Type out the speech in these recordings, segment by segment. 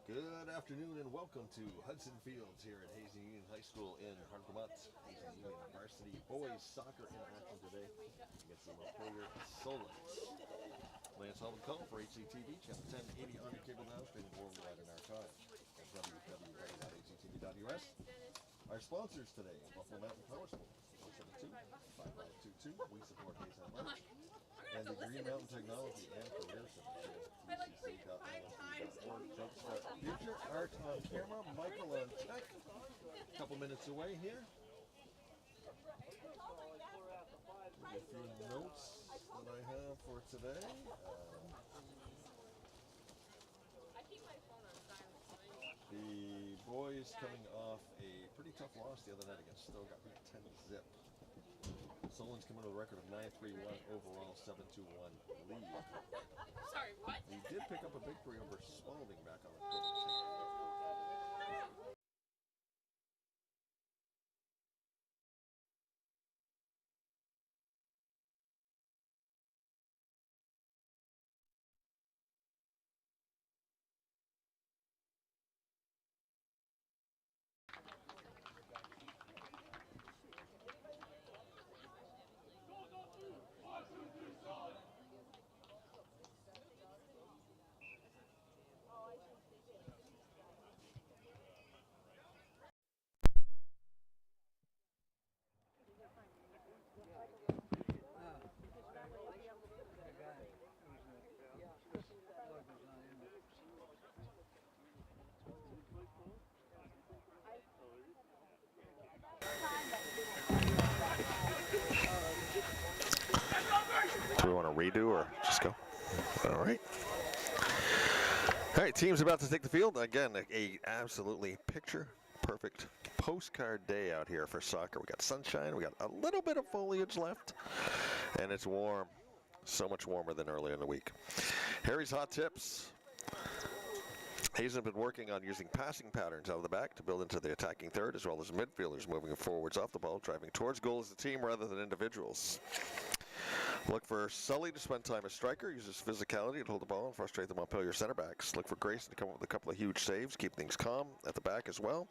Good afternoon and welcome to Hudson Fields here at Hazen Union High School in Vermont. Hazen Union Varsity boys soccer in action today against the Montpelier Solons. Lance Hall call for HCTV, channel 1080 on your cable now, streaming worldwide in archives at www.hctv.us. Our sponsors today, Buffalo Mountain Power Sports, 472-5522. We support Hazen March. And the Green Mountain Technology and Career Center. Jumpstart Future. Art on camera, Michael on tech. A couple minutes away here. A few notes that I have for today. The boys coming off a pretty tough loss the other night against Stowe, got beat 10-zip. Solon's coming with a record of 9-3-1 overall, 7-2-1 lead. Sorry, what? We did pick up a victory over Spalding back on October 10th. Do we want to redo or just go? All right. All right, team's about to take the field. Again, a absolutely picture-perfect postcard day out here for soccer. We got sunshine, we got a little bit of foliage left, and it's warm. So much warmer than earlier in the week. Harry's hot tips. Hazen has been working on using passing patterns out of the back to build into the attacking third, as well as midfielders moving forwards off the ball, driving towards goal as a team rather than individuals. Look for Sully to spend time as striker, uses physicality to hold the ball and frustrate the Montpelier center backs. Look for Grayson to come up with a couple of huge saves, keep things calm at the back as well.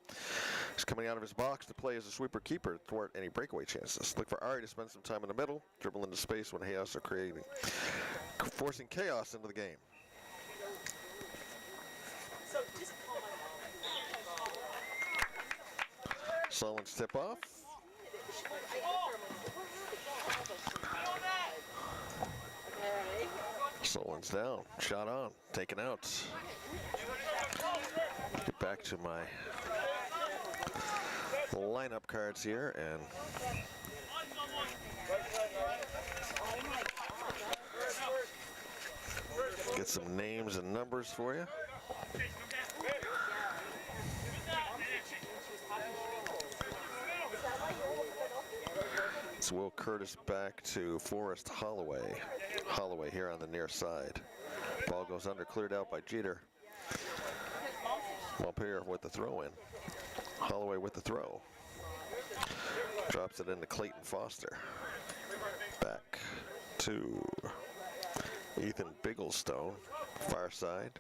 He's coming out of his box to play as a sweeper keeper to thwart any breakaway chances. Look for Ari to spend some time in the middle, dribble into space when chaos are creating, forcing chaos into the game. Solon's tip off. Solon's down, shot on, taken out. Get back to my lineup cards here and get some names and numbers for you. It's Will Curtis back to Forrest Holloway. Holloway here on the near side. Ball goes under, cleared out by Jeter. Montpelier with the throw in. Holloway with the throw. Drops it into Clayton Foster. Back to Ethan Bigglestone, far side.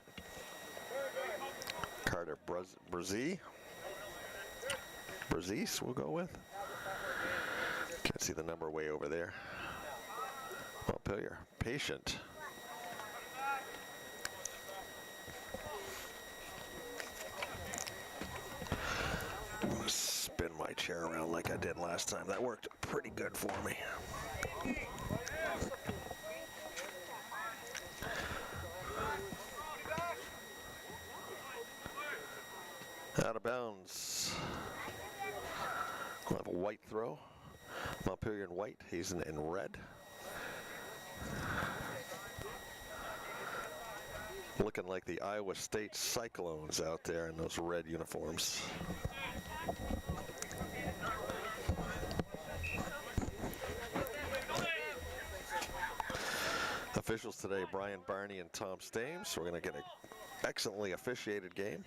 Carter Brazee. Brazees we'll go with. Can't see the number way over there. Montpelier, patient. I'm gonna spin my chair around like I did last time. That worked pretty good for me. Out of bounds. We'll have a white throw. Montpelier in white, Hazen in red. Looking like the Iowa State Cyclones out there in those red uniforms. Officials today, Brian Barney and Tom Stames. We're going to get an excellently officiated game.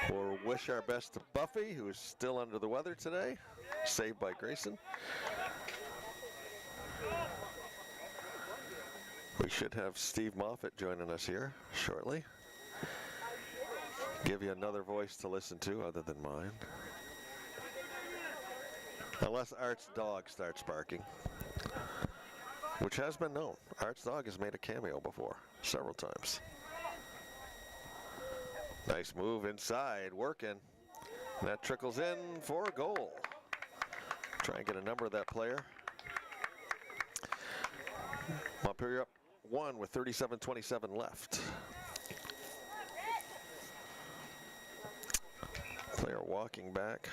We'll wish our best to Buffy, who is still under the weather today, saved by Grayson. We should have Steve Moffitt joining us here shortly. Give you another voice to listen to other than mine. Unless Art's dog starts barking, which has been known. Art's dog has made a cameo before, several times. Nice move inside, working. And that trickles in for a goal. Try and get a number of that player. Montpelier up 1 with 37:27 left. Player walking back.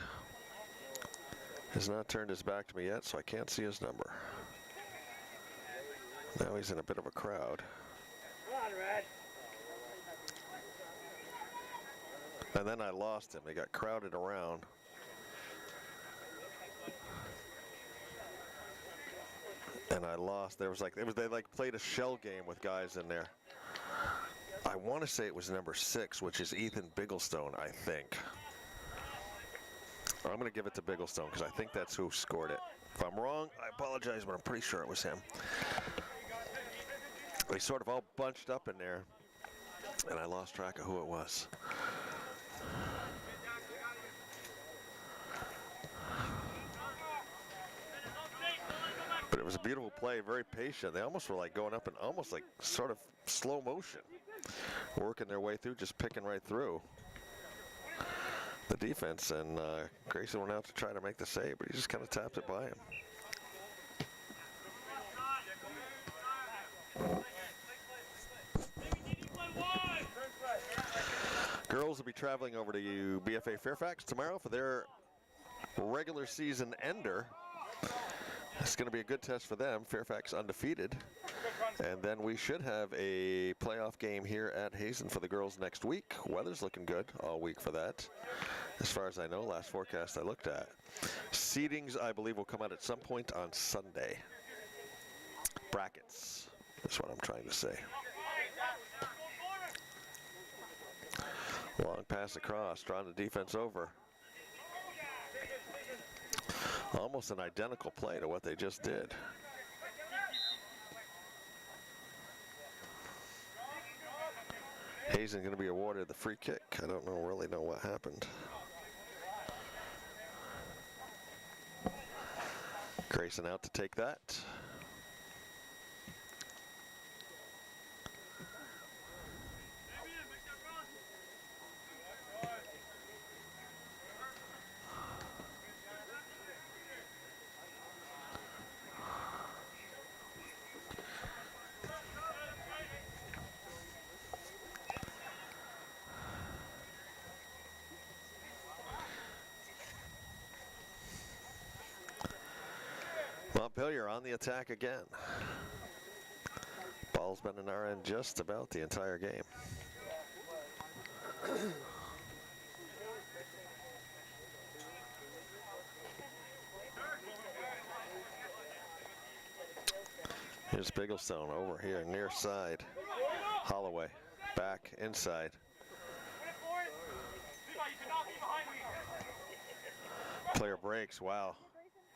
Has not turned his back to me yet, so I can't see his number. Now he's in a bit of a crowd. And then I lost him. They got crowded around. And I lost. There was like, they like played a shell game with guys in there. I want to say it was number 6, which is Ethan Bigglestone, I think. I'm going to give it to Bigglestone because I think that's who scored it. If I'm wrong, I apologize, but I'm pretty sure it was him. They sort of all bunched up in there, and I lost track of who it was. But it was a beautiful play, very patient. They almost were like going up in almost like sort of slow motion, working their way through, just picking right through the defense, and Grayson went out to try to make the save, but he just kind of tapped it by him. Girls will be traveling over to BFA Fairfax tomorrow for their regular season ender. It's going to be a good test for them. Fairfax undefeated. And then we should have a playoff game here at Hazen for the girls next week. Weather's looking good all week for that, as far as I know, last forecast I looked at. Seedings, I believe, will come out at some point on Sunday. Brackets is what I'm trying to say. Long pass across, drawing the defense over. Almost an identical play to what they just did. Hazen going to be awarded the free kick. I don't really know what happened. Grayson out to take that. Montpelier on the attack again. Ball's been in our end just about the entire game. Here's Bigglestone over here near side. Holloway back inside. Player breaks. Wow.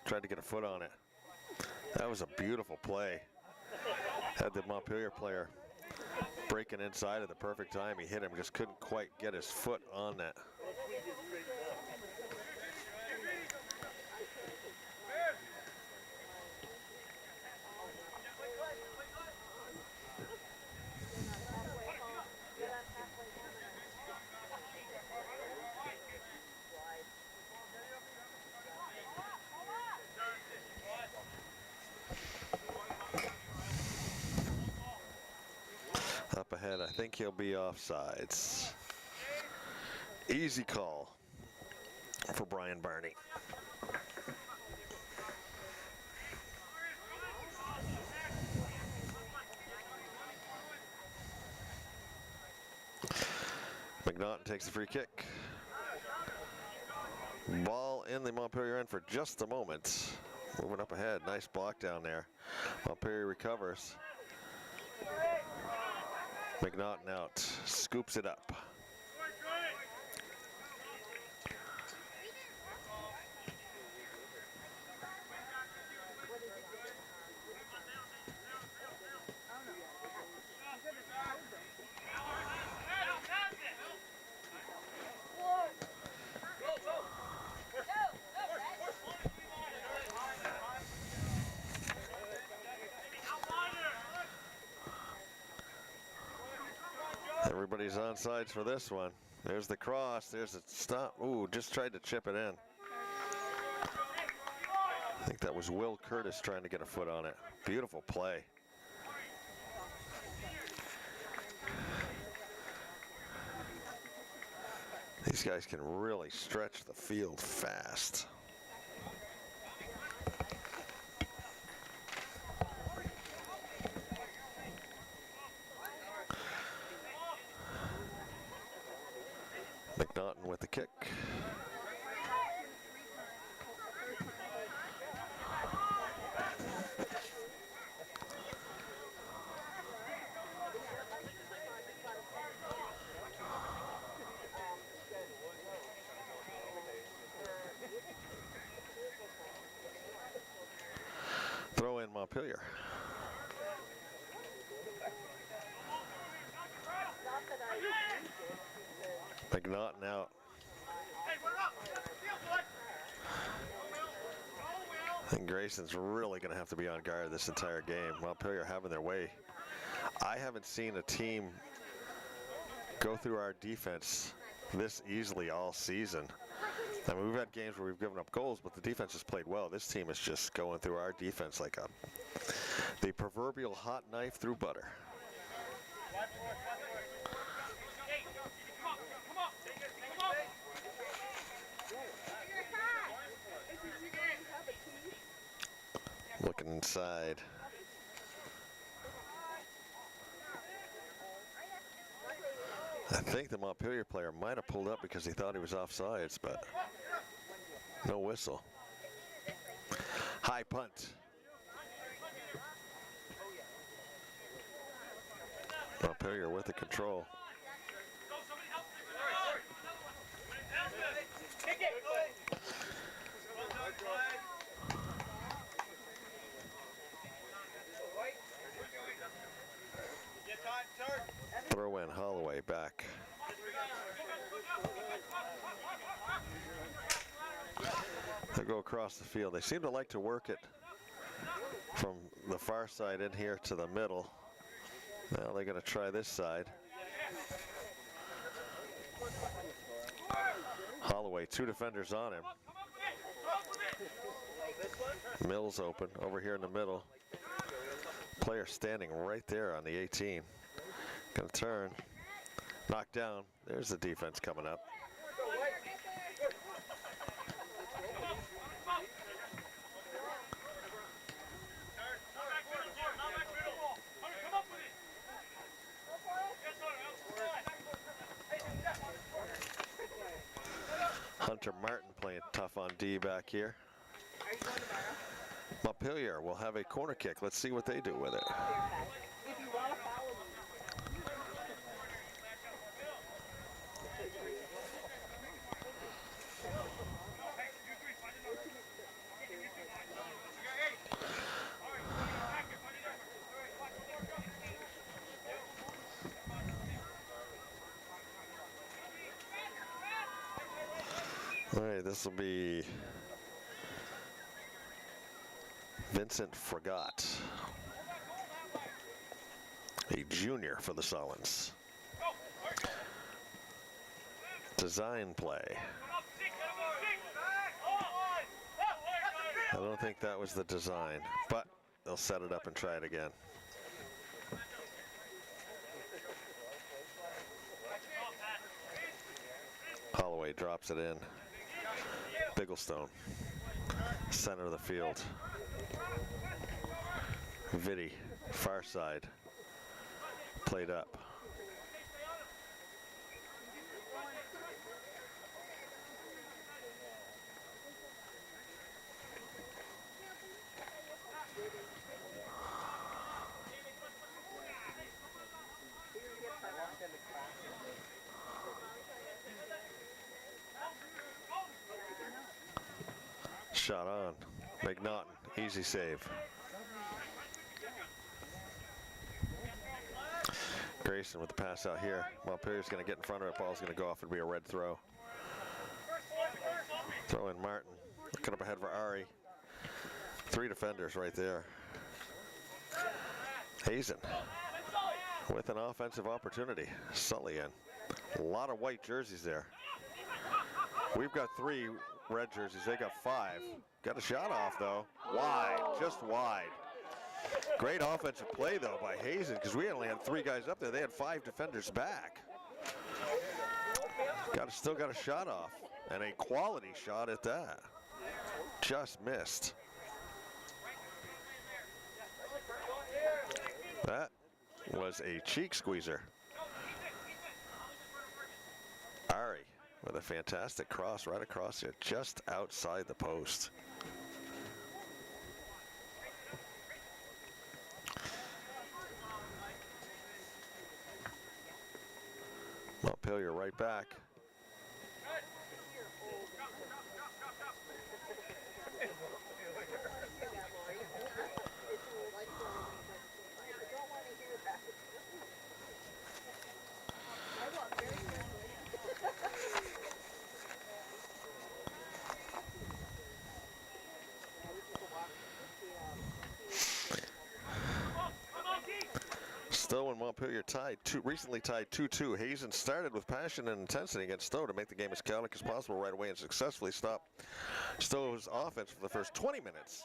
Tried to get a foot on it. That was a beautiful play. Had the Montpelier player breaking inside at the perfect time. He hit him, just couldn't quite get his foot on that. Up ahead, I think he'll be offsides. Easy call for Brian Barney. McNaughton takes the free kick. Ball in the Montpelier end for just a moment. Moving up ahead, nice block down there. Montpelier recovers. McNaughton out, scoops it up. Everybody's on sides for this one. There's the cross, there's a stop. Ooh, just tried to chip it in. I think that was Will Curtis trying to get a foot on it. Beautiful play. These guys can really stretch the field fast. McNaughton with the kick. Throw in Montpelier. McNaughton out. I think Grayson's really going to have to be on guard this entire game. Montpelier having their way. I haven't seen a team go through our defense this easily all season. I mean, we've had games where we've given up goals, but the defense has played well. This team is just going through our defense like the proverbial hot knife through butter. Looking inside. I think the Montpelier player might have pulled up because he thought he was offsides, but no whistle. High punt. Montpelier with the control. Throw in Holloway back. They'll go across the field. They seem to like to work it from the far side in here to the middle. Now they're going to try this side. Holloway, two defenders on him. Mills open over here in the middle. Player standing right there on the 18. Gonna turn, knock down. There's the defense coming up. Hunter Martin playing tough on D back here. Montpelier will have a corner kick. Let's see what they do with it. All right, this will be Vincent Forgot, a junior for the Sullens. Design play. I don't think that was the design, but they'll set it up and try it again. Holloway drops it in. Bigglestone, center of the field. Vitti, far side, played up. Shot on. McNaughton, easy save. Grayson with the pass out here. Montpelier's going to get in front of it. Ball's going to go off and be a red throw. Throw in Martin. Looking up ahead for Ari. 3 defenders right there. Hazen with an offensive opportunity. Sully in. A lot of white jerseys there. We've got 3 red jerseys. They got 5. Got a shot off though. Wide, just wide. Great offensive play though by Hazen, because we only had 3 guys up there. They had 5 defenders back. Still got a shot off, and a quality shot at that. Just missed. That was a cheek squeezer. Ari with a fantastic cross right across it, just outside the post. Montpelier right back. Stowe and Montpelier recently tied 2-2. Hazen started with passion and intensity against Stowe to make the game as chaotic as possible right away and successfully stop Stowe's offense for the first 20 minutes.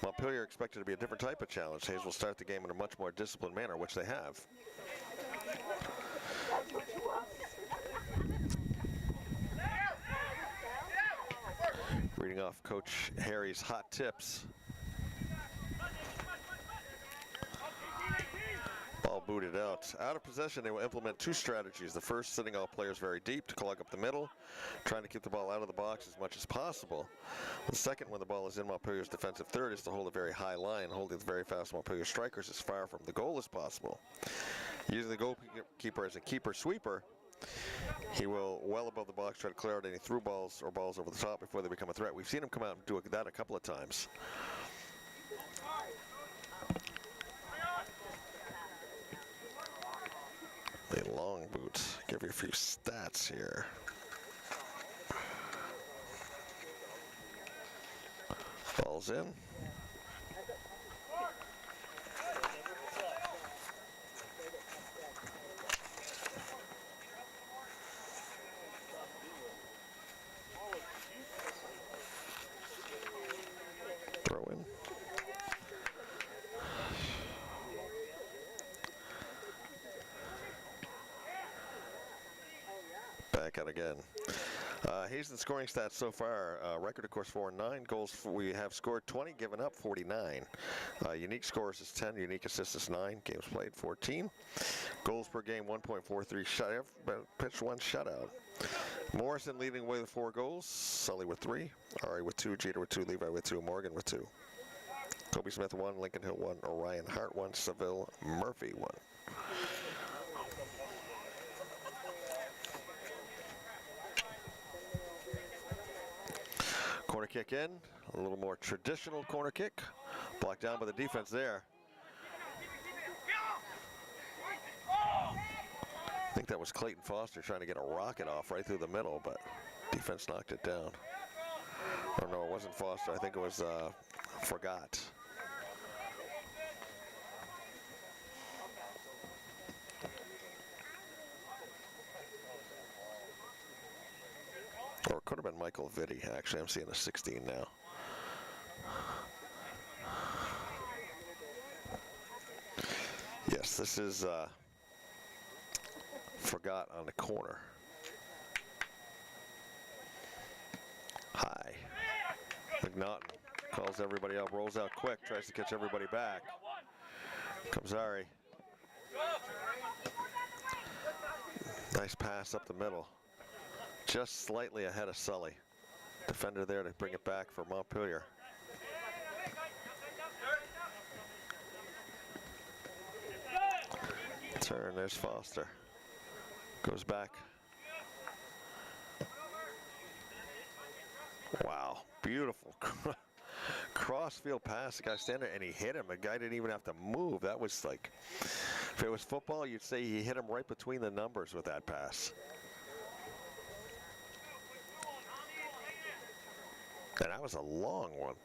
Montpelier expected to be a different type of challenge. Hazen will start the game in a much more disciplined manner, which they have. Reading off Coach Harry's hot tips. Ball booted out. Out of possession, they will implement 2 strategies. The first, sitting all players very deep to clog up the middle, trying to keep the ball out of the box as much as possible. The second, when the ball is in Montpelier's defensive third, is to hold a very high line, holding the very fast Montpelier strikers as far from the goal as possible. Using the goalkeeper as a keeper sweeper, he will, well above the box, try to clear out any through balls or balls over the top before they become a threat. We've seen him come out and do that a couple of times. The long boot. Give you a few stats here. Ball's in. Throw in. Back out again. Hazen scoring stats so far, record of course 4-9, goals we have scored 20, given up 49. Unique scores is 10, unique assists is 9, games played 14. Goals per game 1.43, pitched 1 shutout. Morrison leading away with 4 goals, Sully with 3, Ari with 2, Jeter with 2, Levi with 2, Morgan with 2. Kobe Smith 1, Lincoln Hill 1, Orion Hart 1, Seville Murphy 1. Corner kick in, a little more traditional corner kick. Blocked down by the defense there. I think that was Clayton Foster trying to get a rocket off right through the middle, but defense knocked it down. Oh no, it wasn't Foster. I think it was Forgot. Or it could have been Michael Vitti. Actually, I'm seeing a 16 now. Yes, this is Forgot on the corner. High. McNaughton calls everybody up, rolls out quick, tries to catch everybody back. Comes Ari. Nice pass up the middle. Just slightly ahead of Sully. Defender there to bring it back for Montpelier. Turn, there's Foster. Goes back. Wow, beautiful. Crossfield pass, the guy standing there, and he hit him. The guy didn't even have to move. That was like, if it was football, you'd say he hit him right between the numbers with that pass. And that was a long one.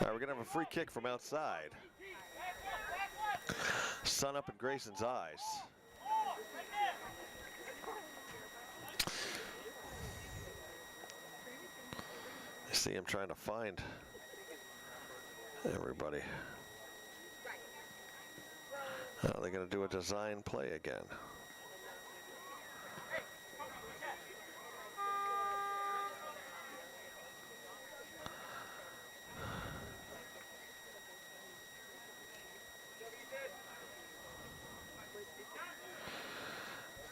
All right, we're going to have a free kick from outside. Sun up in Grayson's eyes. You see him trying to find everybody. Oh, they're going to do a design play again.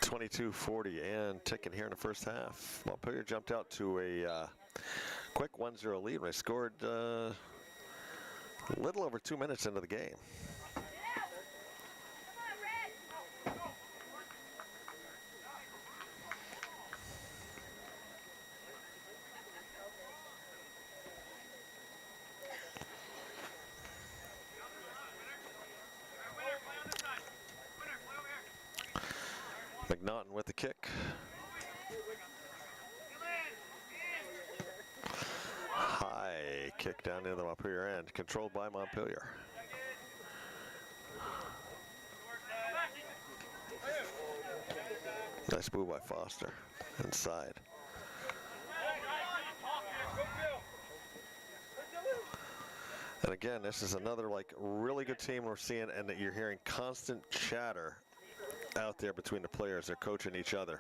.22:40 and ticking here in the first half. Montpelier jumped out to a quick 1-0 lead. They scored a little over 2 minutes into the game. McNaughton with the kick. High kick down near the Montpelier end, controlled by Montpelier. Nice move by Foster, inside. And again, this is another like really good team we're seeing, and that you're hearing constant chatter out there between the players. They're coaching each other.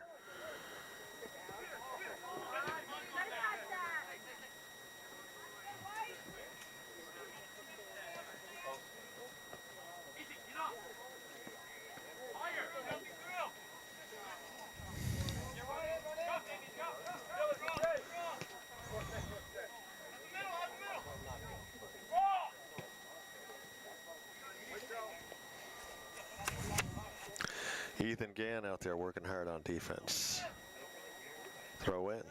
Ethan Gann out there working hard on defense. Throw in.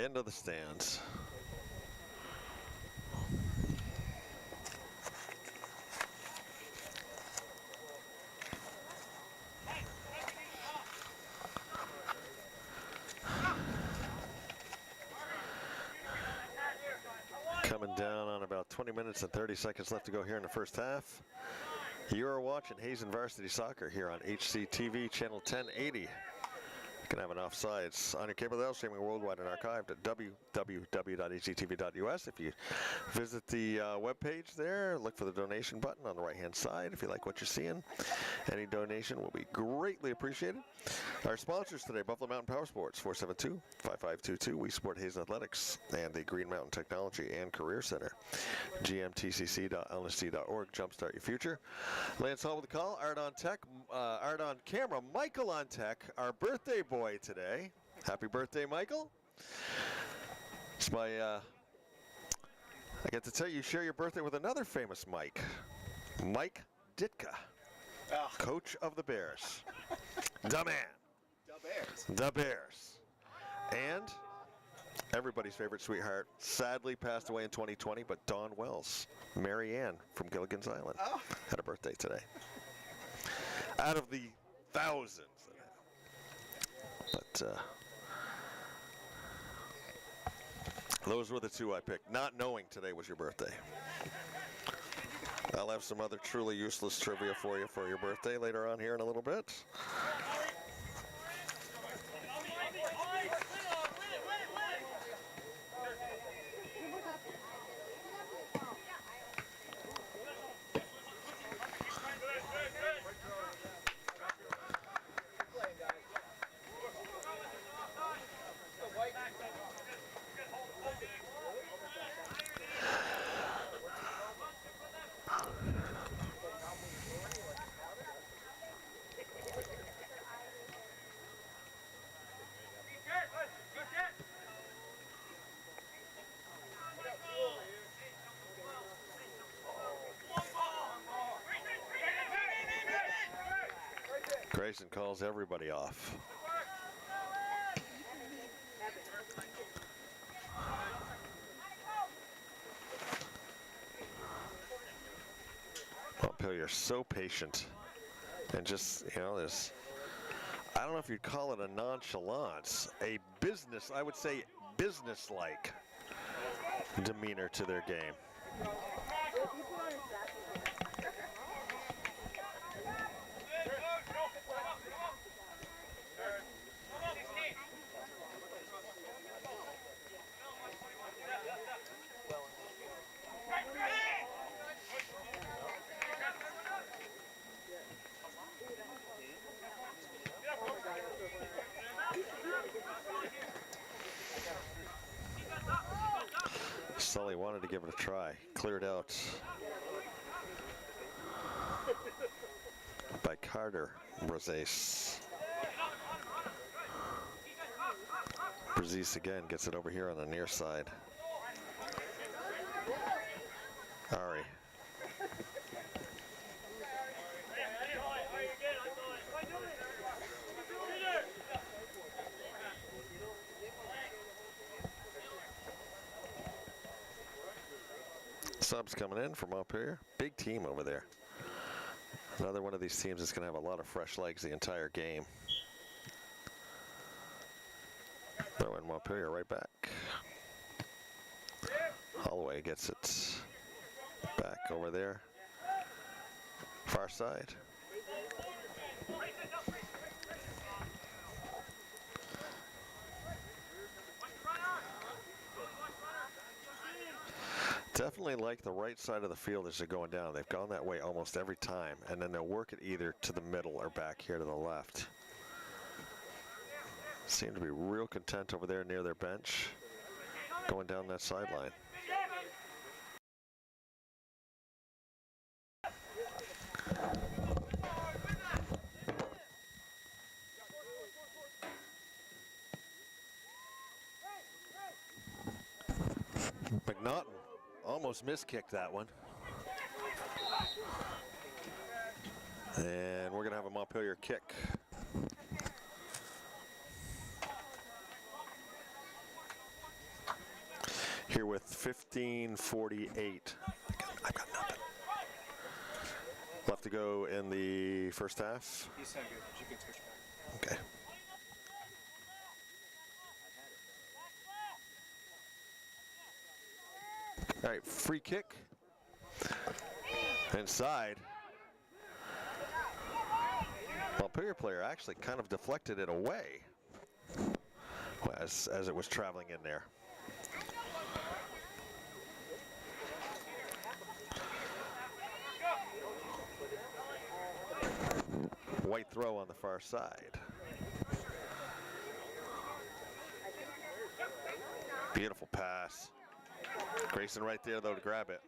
Into the stands. Coming down on about 20 minutes and 30 seconds left to go here in the first half. You are watching Hazen Varsity Soccer here on HCTV channel 1080. You can have an offsides on your cable now, streaming worldwide and archived at www.hctv.us. If you visit the webpage there, look for the donation button on the right-hand side. If you like what you're seeing, any donation will be greatly appreciated. Our sponsors today, Buffalo Mountain Power Sports, 472-5522. We support Hazen Athletics and the Green Mountain Technology and Career Center. gmtcc.lsc.org. Jumpstart your future. Lance Hall with the call. Art on tech. Art on camera. Michael on tech. Our birthday boy today. Happy birthday, Michael. It's my, I get to tell you, share your birthday with another famous Mike. Mike Ditka, coach of the Bears. The man. The Bears. And everybody's favorite sweetheart, sadly passed away in 2020, but Dawn Wells, Mary Ann from Gilligan's Island, had a birthday today. Out of the thousands that have. But those were the two I picked, not knowing today was your birthday. I'll have some other truly useless trivia for you for your birthday later on here in a little bit. Grayson calls everybody off. Montpelier so patient and just, you know, this, I don't know if you'd call it a nonchalance, a business, I would say business-like demeanor to their game. Sully wanted to give it a try. Cleared out by Carter Brazais. Brazais again gets it over here on the near side. Ari. Subs coming in from up here. Big team over there. Another one of these teams that's going to have a lot of fresh legs the entire game. Throw in Montpelier right back. Holloway gets it back over there. Far side. Definitely like the right side of the field as they're going down. They've gone that way almost every time, and then they'll work it either to the middle or back here to the left. Seem to be real content over there near their bench, going down that sideline. McNaughton almost miskicked that one. And we're going to have a Montpelier kick. Here with 15:48. I've got nothing. Left to go in the first half. He's so good. You can switch back. Okay. All right, free kick. Inside. Montpelier player actually kind of deflected it away as it was traveling in there. White throw on the far side. Beautiful pass. Grayson right there though to grab it.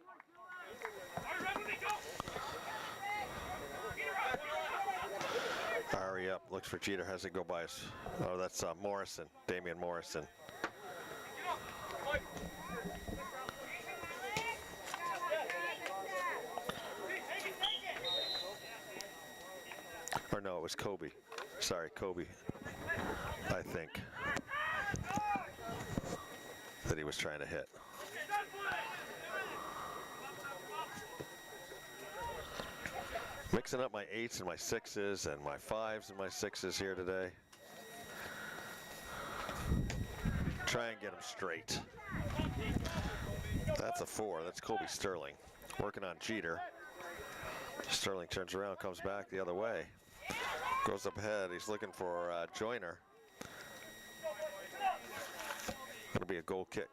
Ari up, looks for Jeter, has it go by us. Oh, that's Morrison, Damian Morrison. Or no, it was Kobe. Sorry, Kobe, I think, that he was trying to hit. Mixing up my 8s and my 6s and my 5s and my 6s here today. Try and get them straight. That's a 4. That's Kobe Sterling. Working on Jeter. Sterling turns around, comes back the other way. Goes up ahead. He's looking for Joyner. It'll be a goal kick.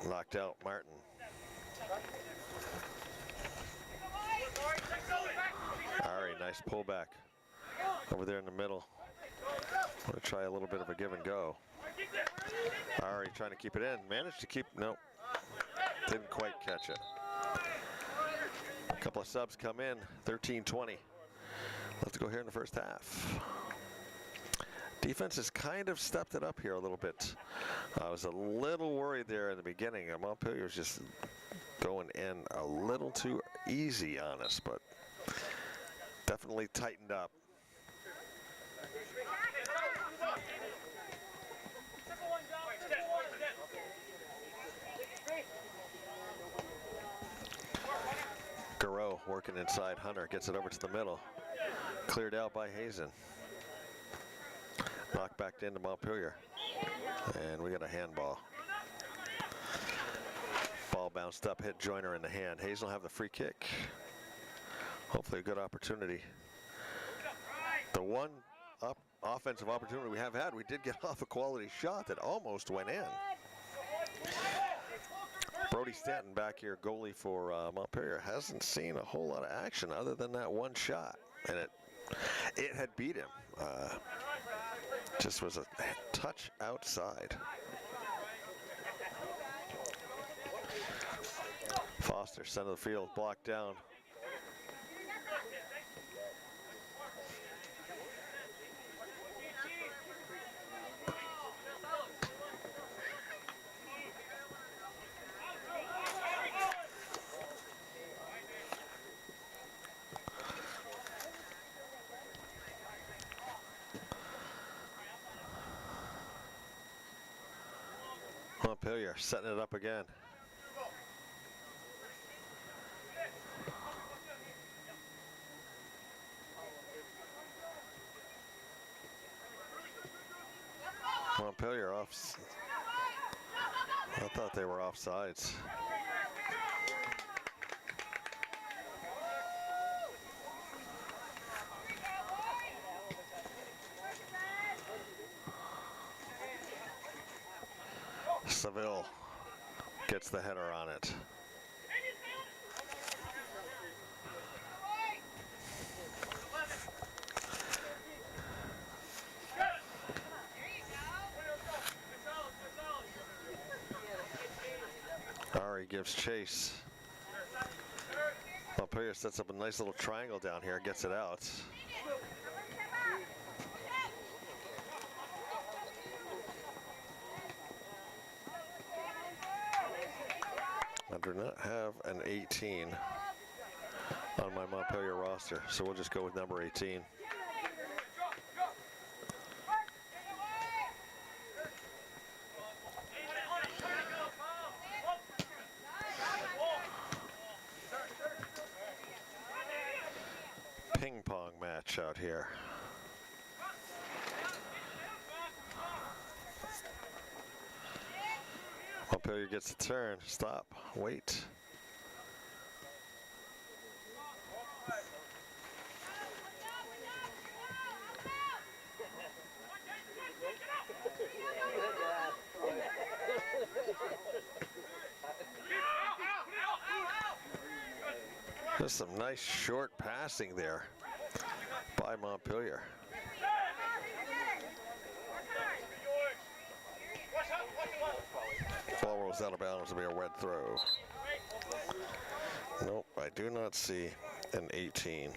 Knocked out Martin. Ari, nice pullback over there in the middle. Want to try a little bit of a give and go. Ari trying to keep it in. Managed to keep, nope. Didn't quite catch it. A couple of subs come in, 13-20. Let's go here in the first half. Defense has kind of stepped it up here a little bit. I was a little worried there in the beginning. Montpelier was just going in a little too easy on us, but definitely tightened up. Garreau working inside. Hunter gets it over to the middle. Cleared out by Hazen. Knocked back into Montpelier. And we got a handball. Ball bounced up, hit Joyner in the hand. Hazen will have the free kick. Hopefully a good opportunity. The one offensive opportunity we have had, we did get off a quality shot that almost went in. Brody Stanton back here, goalie for Montpelier, hasn't seen a whole lot of action other than that one shot. And it had beat him. Just was a touch outside. Foster, center of the field, blocked down. Montpelier setting it up again. Montpelier off. I thought they were offsides. Seville gets the header on it. Ari gives chase. Montpelier sets up a nice little triangle down here, gets it out. I do not have an 18 on my Montpelier roster, so we'll just go with number 18. ping pong match out here. Montpelier gets a turn. Stop. Wait. Just some nice short passing there by Montpelier. Ball rolls out of bounds to be a red throw. Nope, I do not see an 18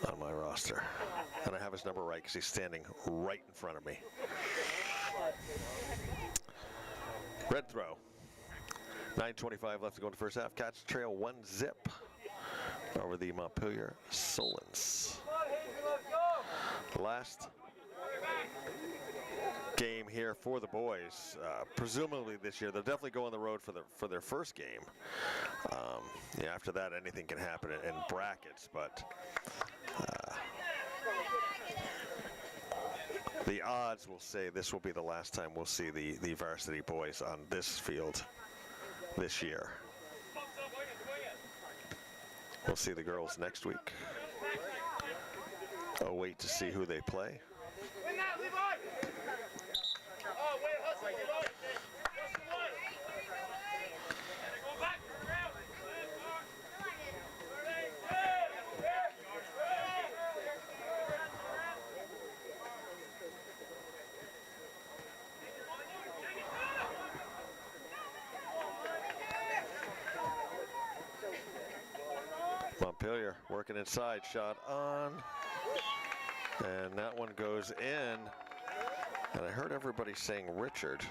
on my roster. And I have his number right because he's standing right in front of me. Red throw. 9:25 left to go in the first half. Cats trail 1-zip over the Montpelier Solons. Last game here for the boys. Presumably this year, they'll definitely go on the road for their first game. Yeah, after that, anything can happen in brackets, but the odds will say this will be the last time we'll see the varsity boys on this field this year. We'll see the girls next week. I'll wait to see who they play. Montpelier working inside, shot on, and that one goes in. And I heard everybody saying Richard.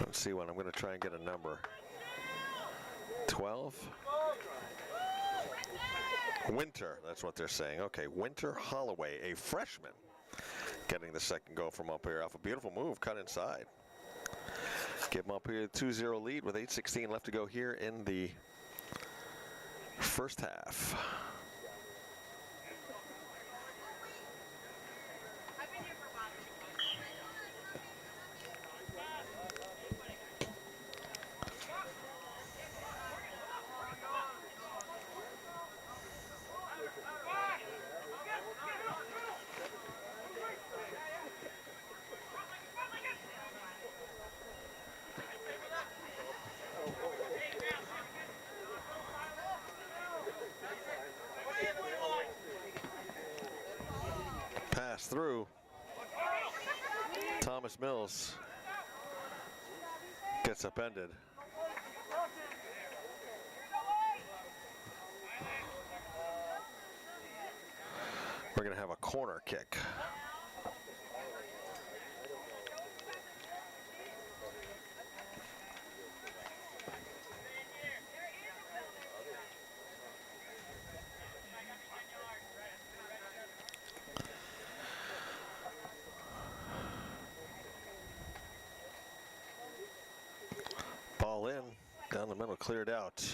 Let's see one. I'm going to try and get a number. 12. Winter, that's what they're saying. Okay, Winter Holloway, a freshman, getting the second goal from Montpelier off a beautiful move, cut inside. Give Montpelier a 2-0 lead with 8:16 left to go here in the first half. Pass through. Thomas Mills gets upended. We're going to have a corner kick. Ball in, down the middle, cleared out.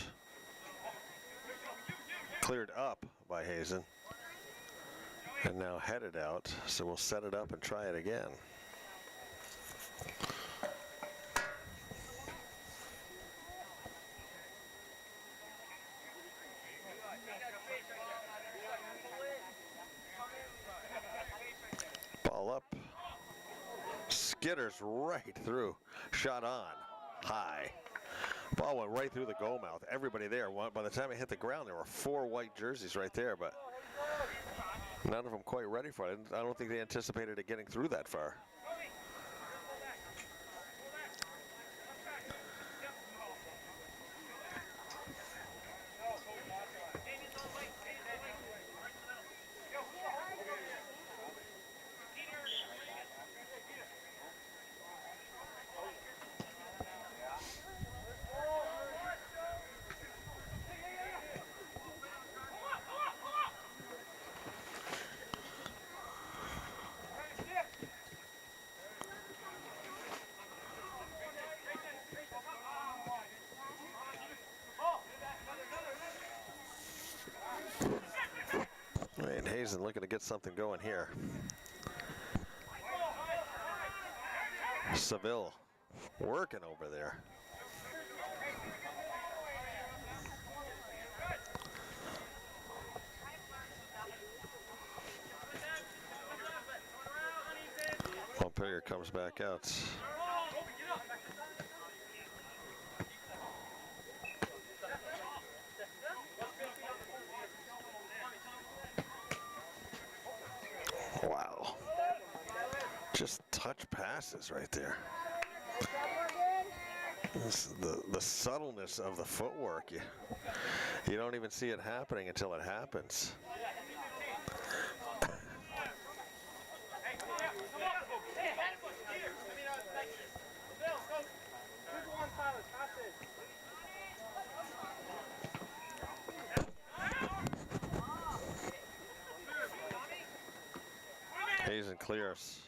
Cleared up by Hazen. And now headed out, so we'll set it up and try it again. Ball up. Skitters right through. Shot on. High. Ball went right through the goal mouth. Everybody there. By the time it hit the ground, there were 4 white jerseys right there, but none of them quite ready for it. I don't think they anticipated it getting through that far. Hazen looking to get something going here. Seville working over there. Montpelier comes back out. Wow. Just touch passes right there. The subtleness of the footwork. You don't even see it happening until it happens. Hazen clears.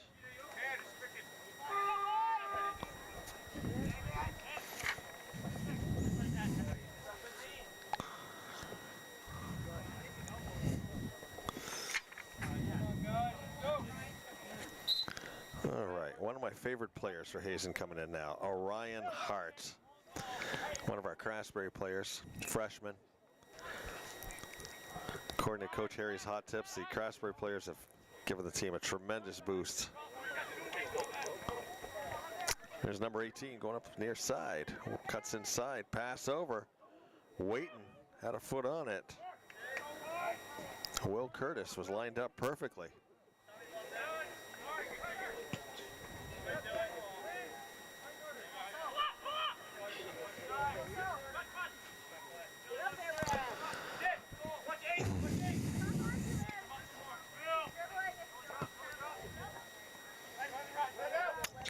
All right, one of my favorite players for Hazen coming in now, Orion Hart. One of our Craftsbury players, freshman. According to Coach Harry's hot tips, the Craftsbury players have given the team a tremendous boost. There's number 18 going up near side. Cuts inside, pass over. Waiting, had a foot on it. Will Curtis was lined up perfectly.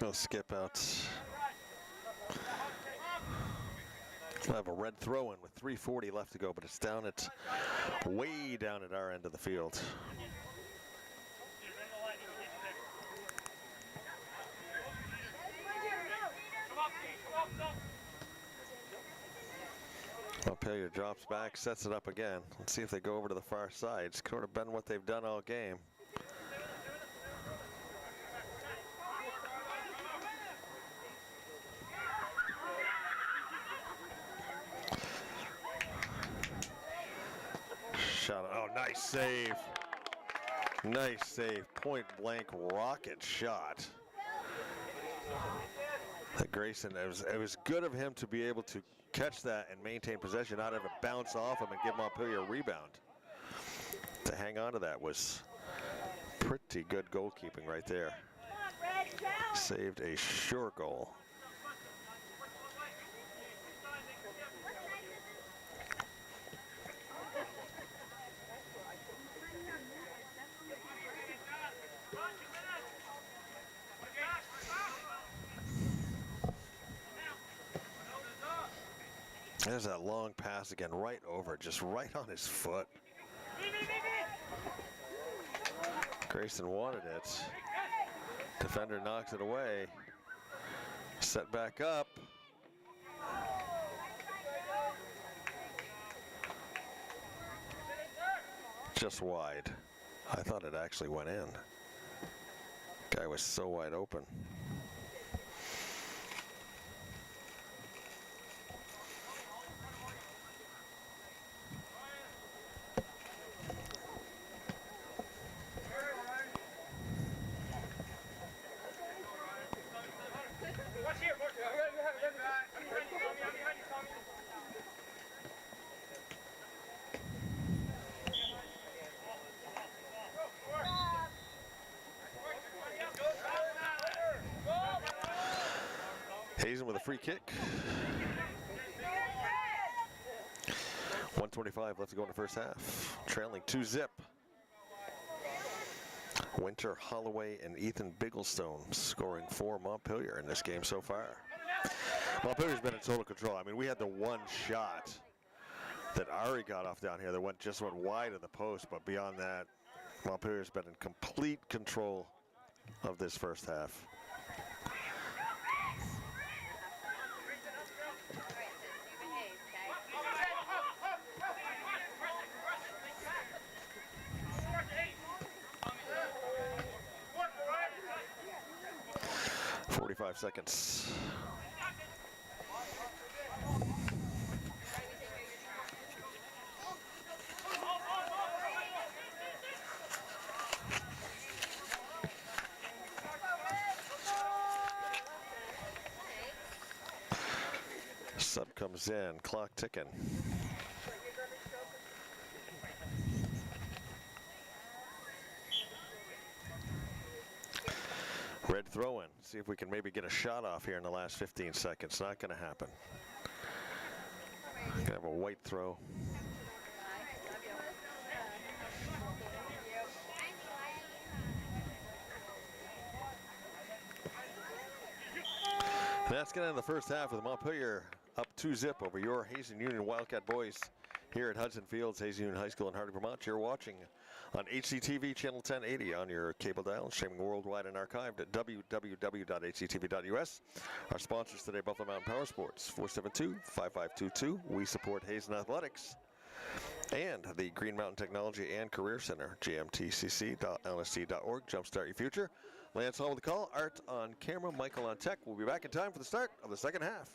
We'll skip out. We'll have a red throw-in with 3:40 left to go, but it's down at, way down at our end of the field. Montpelier drops back, sets it up again. Let's see if they go over to the far side. It's sort of been what they've done all game. Shot. Oh, nice save. Nice save. Point blank rocket shot. Grayson, it was good of him to be able to catch that and maintain possession, not have it bounce off him and give Montpelier a rebound. To hang on to that was pretty good goalkeeping right there. Saved a sure goal. There's that long pass again, right over, just right on his foot. Grayson wanted it. Defender knocks it away. Set back up. Just wide. I thought it actually went in. Guy was so wide open. Hazen with a free kick. 1:25 left to go in the first half. Trailing 2-0. Winter Holloway and Ethan Bigglestone scoring for Montpelier in this game so far. Montpelier's been in total control. I mean, we had the one shot that Ari got off down here that just went wide of the post, but beyond that, Montpelier's been in complete control of this first half. 5 seconds. Sub comes in, clock ticking. Red throw in. See if we can maybe get a shot off here in the last 15 seconds. Not going to happen. Gonna have a white throw. And that's going to end the first half with Montpelier up 2-0 over your Hazen Union Wildcat boys here at Hudson Fields, Hazen Union High School in Hardy, Vermont. You're watching on HCTV channel 1080 on your cable dial, streaming worldwide and archived at www.hctv.us. Our sponsors today, Buffalo Mountain Power Sports, 472-5522. We support Hazen Athletics. And the Green Mountain Technology and Career Center, gmtcc.lsc.org. Jumpstart your future. Lance Hall with the call. Art on camera, Michael on tech. We'll be back in time for the start of the second half.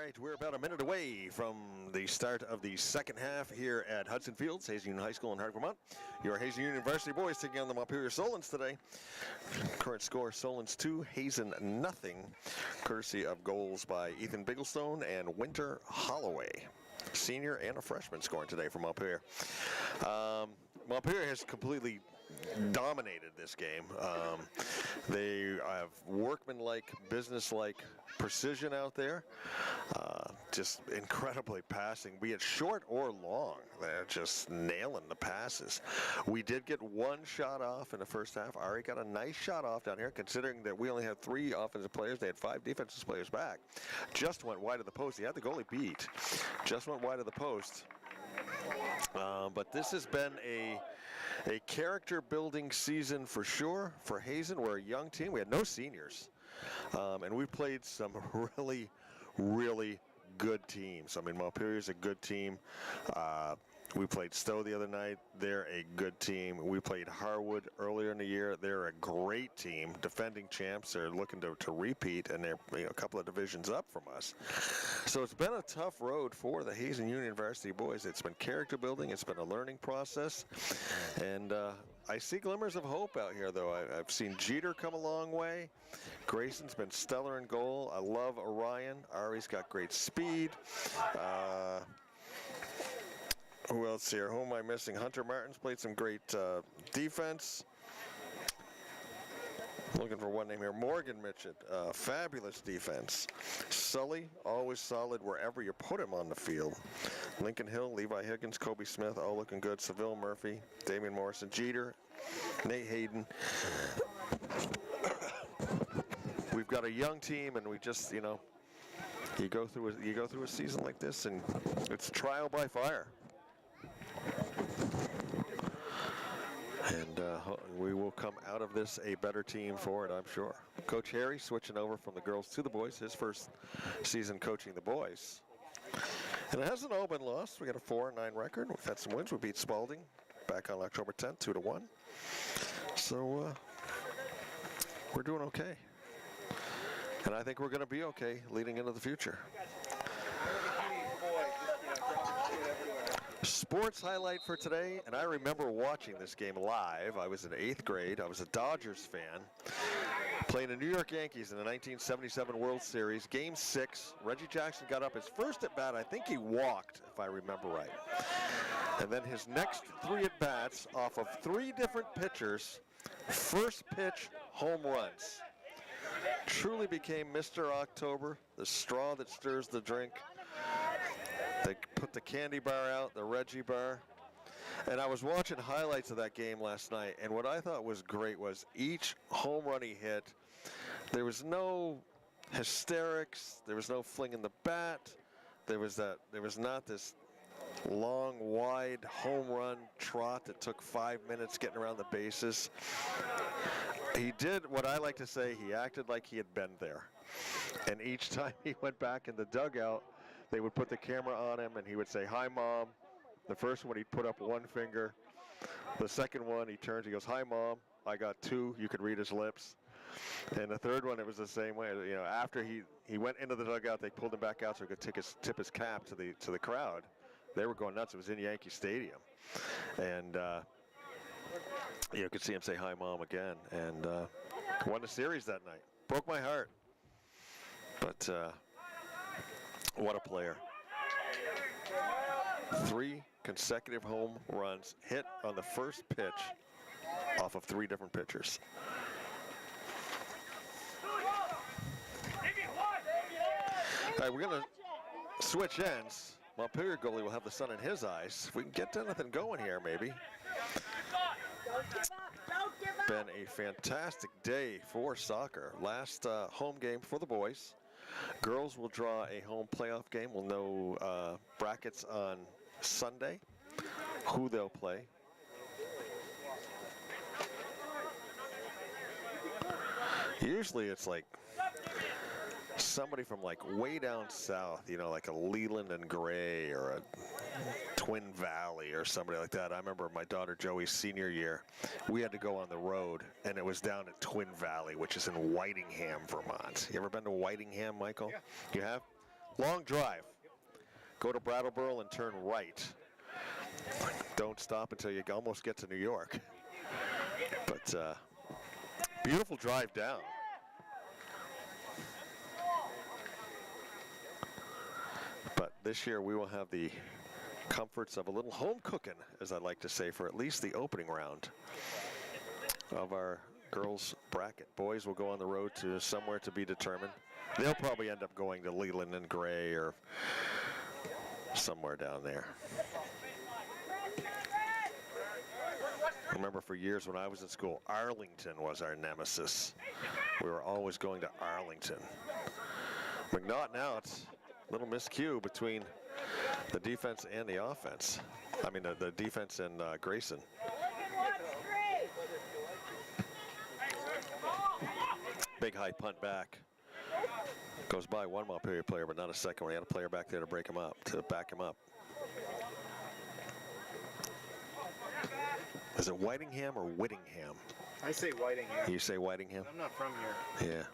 right, we're about a minute away from the start of the second half here at Hudson Fields, Hazen Union High School in Hardwick, Vermont. Your Hazen Union Varsity boys taking on the Montpelier Solons today. Current score, Solons 2, Hazen nothing, courtesy of goals by Ethan Bigglestone and Winter Holloway. Senior and a freshman scoring today for Montpelier. Montpelier has completely dominated this game. They have workmanlike, businesslike precision out there. Just incredibly passing, be it short or long. They're just nailing the passes. We did get one shot off in the first half. Ari got a nice shot off down here, considering that we only had 3 offensive players. They had 5 defensive players back. Just went wide of the post. He had the goalie beat. Just went wide of the post. But this has been a character-building season for sure for Hazen. We're a young team. We had no seniors. And we played some really, really good teams. I mean, Montpelier's a good team. We played Stowe the other night. They're a good team. We played Harwood earlier in the year. They're a great team, defending champs. They're looking to repeat, and they're a couple of divisions up from us. So it's been a tough road for the Hazen Union Varsity boys. It's been character building. It's been a learning process. And I see glimmers of hope out here, though. I've seen Jeter come a long way. Grayson's been stellar in goal. I love Orion. Ari's got great speed. Who else here? Who am I missing? Hunter Martin's played some great defense. Looking for one name here. Morgan Mitchett, fabulous defense. Sully, always solid wherever you put him on the field. Lincoln Hill, Levi Higgins, Kobe Smith, all looking good. Seville Murphy, Damian Morrison, Jeter, Nate Hayden. We've got a young team, and we just, you know, you go through a season like this, and it's trial by fire. And we will come out of this a better team for it, I'm sure. Coach Harry switching over from the girls to the boys, his first season coaching the boys. And it hasn't all been lost. We got a 4-9 record. We've had some wins. We beat Spalding back on October 10th, 2-1. So we're doing okay. And I think we're going to be okay leading into the future. Sports highlight for today, and I remember watching this game live. I was in 8th grade. I was a Dodgers fan, playing the New York Yankees in the 1977 World Series. Game 6, Reggie Jackson got up his first at bat. I think he walked, if I remember right. And then his next 3 at bats off of 3 different pitchers, first pitch home runs. Truly became Mr. October, the straw that stirs the drink. They put the candy bar out, the Reggie bar. And I was watching highlights of that game last night, and what I thought was great was each home run he hit, there was no hysterics, there was no flinging the bat, there was not this long, wide home run trot that took 5 minutes getting around the bases. He did what I like to say, he acted like he had been there. And each time he went back in the dugout, they would put the camera on him and he would say, "Hi, Mom." The first one, he'd put up 1 finger. The second one, he turns, he goes, "Hi, Mom, I got 2." You could read his lips. And the third one, it was the same way. You know, after he went into the dugout, they pulled him back out so he could tip his cap to the crowd. They were going nuts. It was in Yankee Stadium. And you could see him say, "Hi, Mom," again. And won the series that night. Broke my heart. But what a player. 3 consecutive home runs hit on the first pitch off of 3 different pitchers. All right, we're going to switch ends. Montpelier goalie will have the sun in his eyes. If we can get anything going here, maybe. Been a fantastic day for soccer. Last home game for the boys. Girls will draw a home playoff game. We'll know brackets on Sunday, who they'll play. Usually it's like somebody from like way down south, you know, like a Leland and Gray or a Twin Valley or somebody like that. I remember my daughter Joey's senior year, we had to go on the road, and it was down at Twin Valley, which is in Whitingham, Vermont. You ever been to Whitingham, Michael? You have? Long drive. Go to Brattleboro and turn right. Don't stop until you almost get to New York. But beautiful drive down. But this year we will have the comforts of a little home cooking, as I like to say, for at least the opening round of our girls bracket. Boys will go on the road to somewhere to be determined. They'll probably end up going to Leland and Gray or somewhere down there. I remember for years when I was in school, Arlington was our nemesis. We were always going to Arlington. McNaught now, it's a little miscue between the defense and the offense. I mean, the defense and Grayson. Big high punt back. Goes by one Montpelier player, but not a second one. He had a player back there to break him up, to back him up. Is it Whitingham or Whittingham? I say Whitingham. You say Whitingham? I'm not from here. Yeah.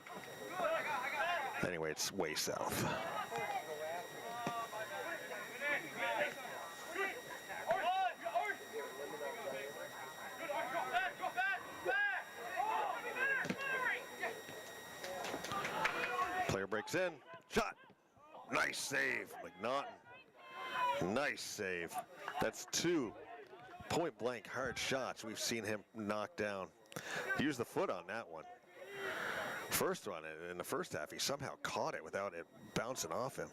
Anyway, it's way south. Player breaks in. Shot. Nice save, McNaughton. Nice save. That's 2 point-blank hard shots we've seen him knock down. Use the foot on that one. First one in the first half, he somehow caught it without it bouncing off him.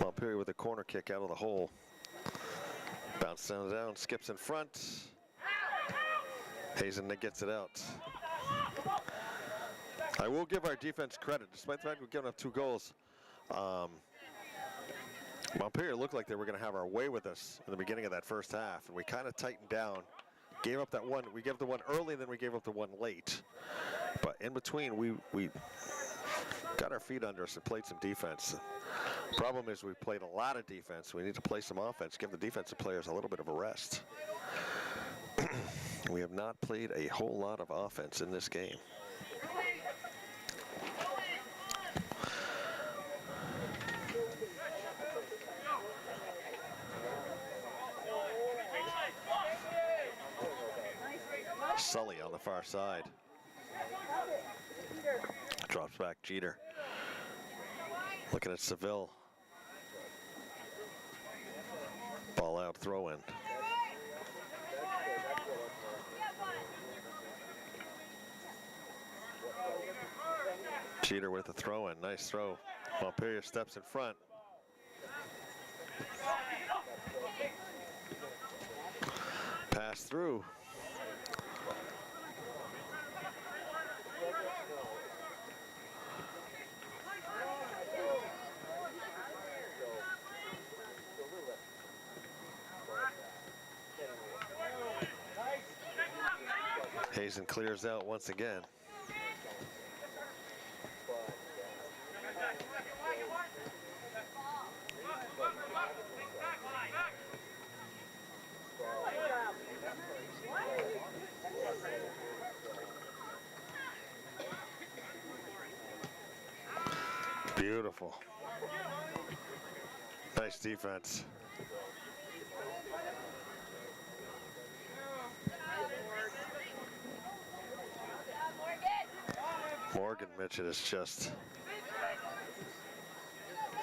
Montpelier with a corner kick out of the hole. Bounce down, skips in front. Hazen gets it out. I will give our defense credit, despite the fact we've given up 2 goals. Montpelier looked like they were going to have our way with us in the beginning of that first half, and we kind of tightened down. Gave up that one. We gave up the one early, and then we gave up the one late. But in between, we got our feet under us and played some defense. Problem is we played a lot of defense. We need to play some offense, give the defensive players a little bit of a rest. We have not played a whole lot of offense in this game. Sully on the far side. Drops back Jeter. Looking at Seville. Ball out, throw in. Jeter with the throw in. Nice throw. Montpelier steps in front. Pass through. Hazen clears out once again. Beautiful. Nice defense. Morgan Mitchell is just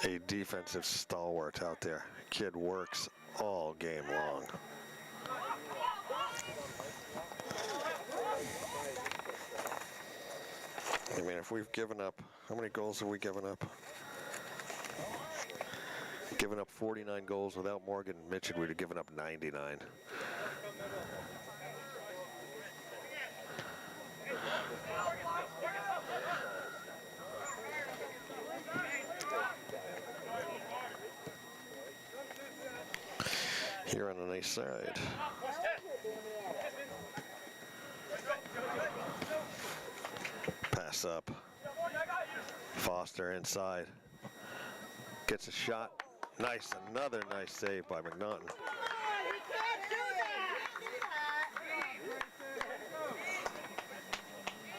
a defensive stalwart out there. Kid works all game long. I mean, if we've given up, how many goals have we given up? Given up 49 goals. Without Morgan Mitchell, we'd have given up 99. Here on the nice side. Pass up. Foster inside. Gets a shot. Nice, another nice save by McNaughton.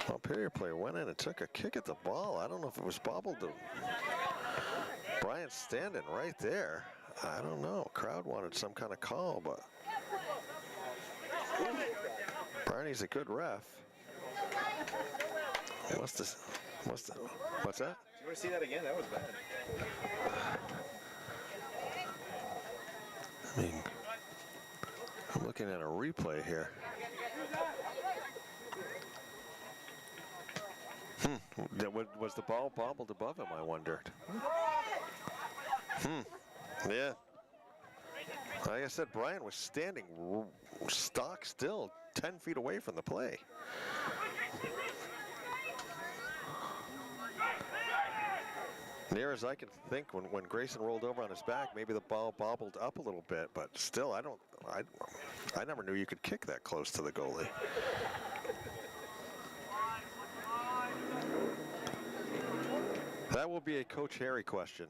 Montpelier player went in and took a kick at the ball. I don't know if it was bobbled. Bryant's standing right there. I don't know. Crowd wanted some kind of call, but Barney's a good ref. What's that? Do you want to see that again? That was bad. I mean, I'm looking at a replay here. Was the ball bobbled above him, I wondered. Yeah. Like I said, Brian was standing stock still, 10 feet away from the play. Near as I can think, when Grayson rolled over on his back, maybe the ball bobbled up a little bit, but still, I never knew you could kick that close to the goalie. That will be a Coach Harry question.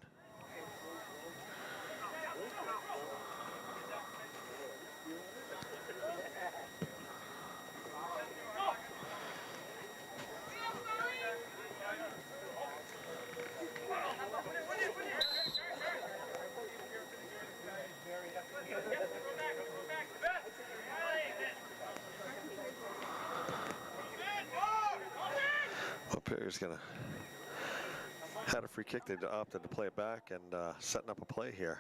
Montpelier's gonna had a free kick. They opted to play it back and setting up a play here.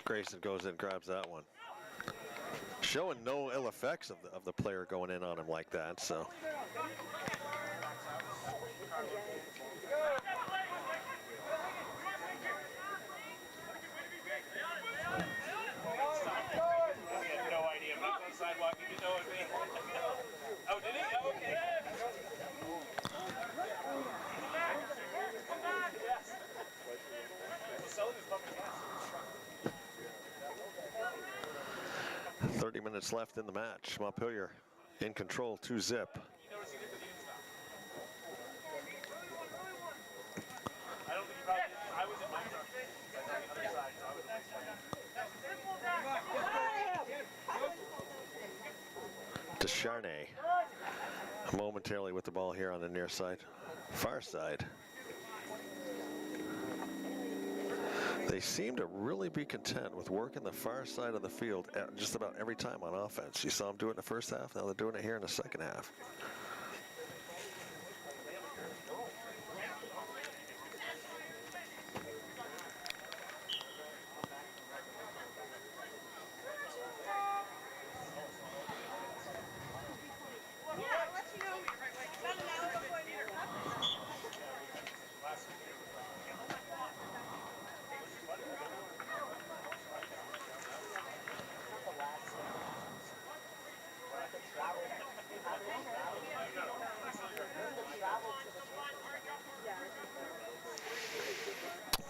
Grayson goes in, grabs that one. Showing no ill effects of the player going in on him like that, so. Oh, did he? Oh, okay. Yes. 30 minutes left in the match. Montpelier in control, 2-0. Descharnay momentarily with the ball here on the near side, far side. They seem to really be content with working the far side of the field just about every time on offense. You saw them do it in the first half, now they're doing it here in the second half.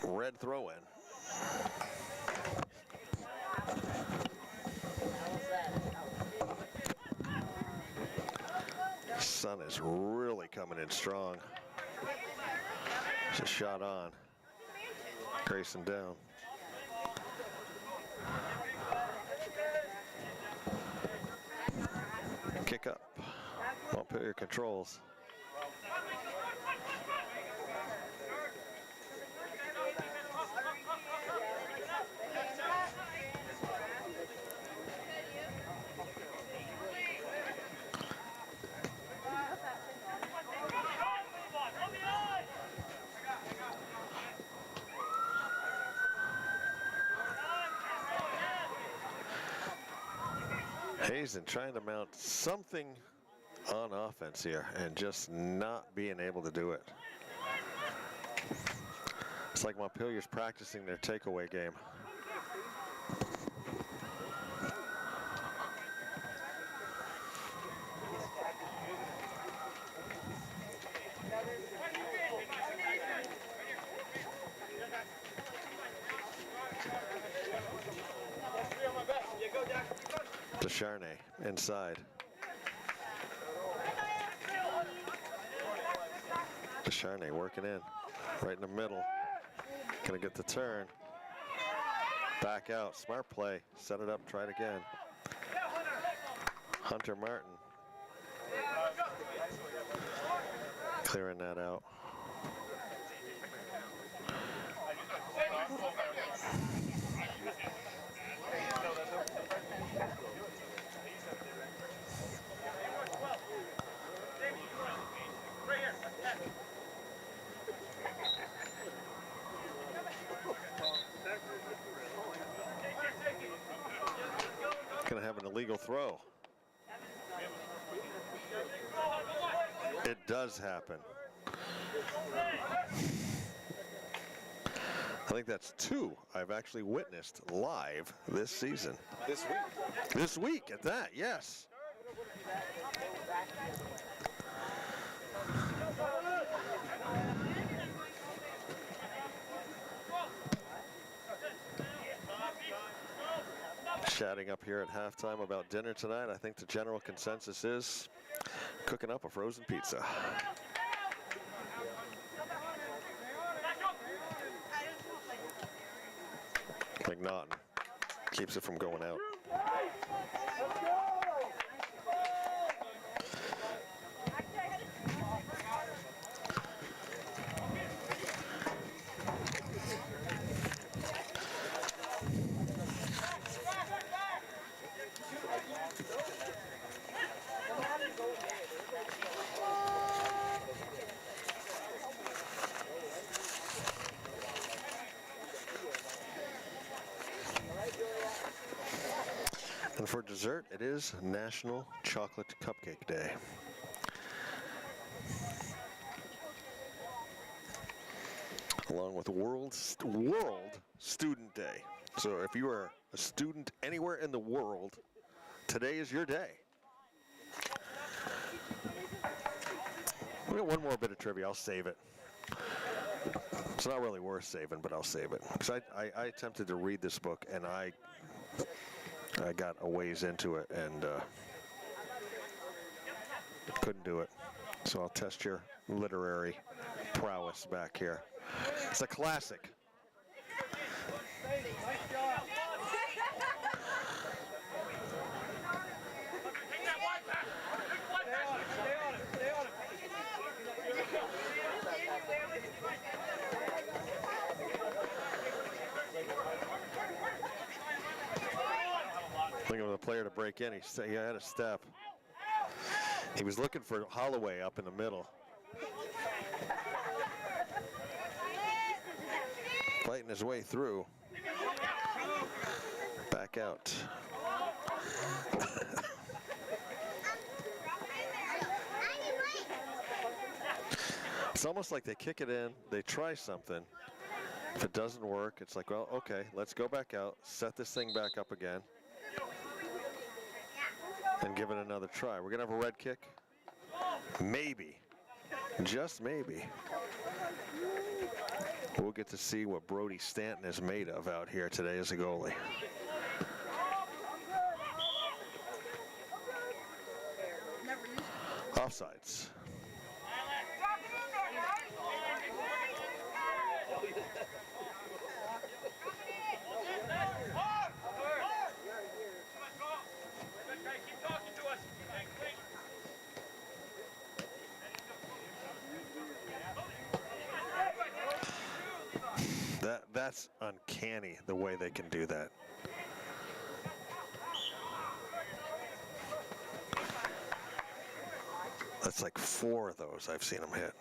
Red throw in. Sun is really coming in strong. It's a shot on. Grayson down. Kick up. Montpelier controls. Hazen trying to mount something on offense here and just not being able to do it. It's like Montpelier's practicing their takeaway game. Descharnay inside. Descharnay working in, right in the middle. Gonna get the turn. Back out, smart play. Set it up, try it again. Hunter Martin. Clearing that out. Gonna have an illegal throw. It does happen. I think that's two I've actually witnessed live this season. This week? This week at that, yes. Chatting up here at halftime about dinner tonight. I think the general consensus is cooking up a frozen pizza. McNaughton keeps it from going out. for dessert, it is National Chocolate Cupcake Day. Along with World Student Day. So if you are a student anywhere in the world, today is your day. We got one more bit of trivia. I'll save it. It's not really worth saving, but I'll save it. Because I attempted to read this book, and I got a ways into it, and couldn't do it. So I'll test your literary prowess back here. It's a classic. Looking for the player to break in. He had a step. He was looking for Holloway up in the middle. Fighting his way through. Back out. It's almost like they kick it in, they try something. If it doesn't work, it's like, well, okay, let's go back out, set this thing back up again, and give it another try. We're going to have a red kick? Maybe. Just maybe. We'll get to see what Brody Stanton is made of out here today as a goalie. Offsides. That's uncanny, the way they can do that. That's like 4 of those I've seen them hit.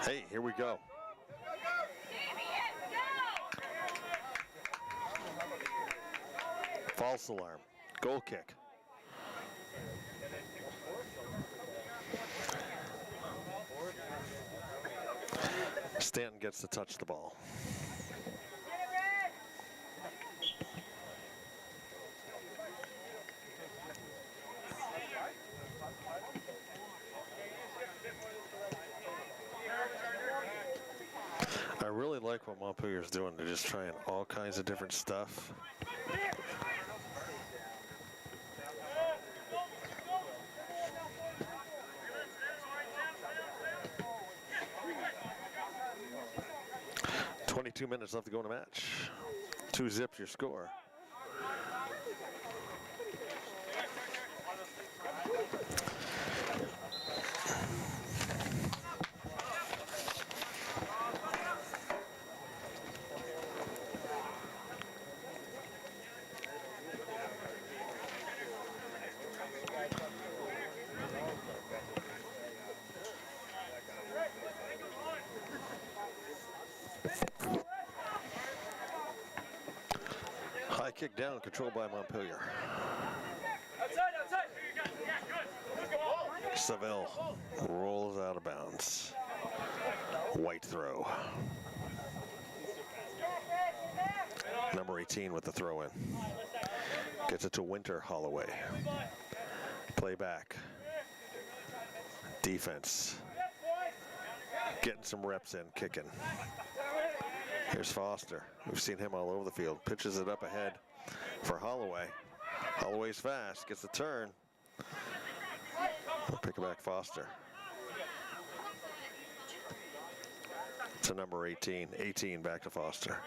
Hey, here we go. False alarm. Goal kick. Stanton gets to touch the ball. I really like what Montpelier is doing. They're just trying all kinds of different stuff. .22 minutes left to go in the match. 2-0 your score. High kick down, controlled by Montpelier. Seville rolls out of bounds. White throw. Number 18 with the throw in. Gets it to Winter Holloway. Play back. Defense. Getting some reps in, kicking. Here's Foster. We've seen him all over the field. Pitches it up ahead for Holloway. Holloway's fast, gets the turn. We'll pick it back, Foster. To number 18. 18 back to Foster.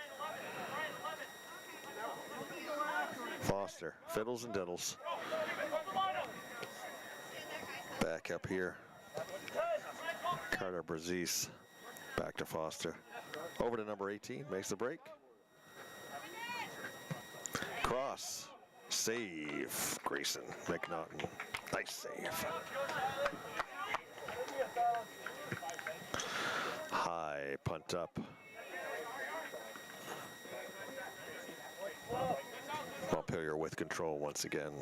Foster, fiddles and diddles. Back up here. Carter Brazis back to Foster. Over to number 18, makes the break. Cross, save, Grayson McNaughton. Nice save. High punt up. Montpelier with control once again.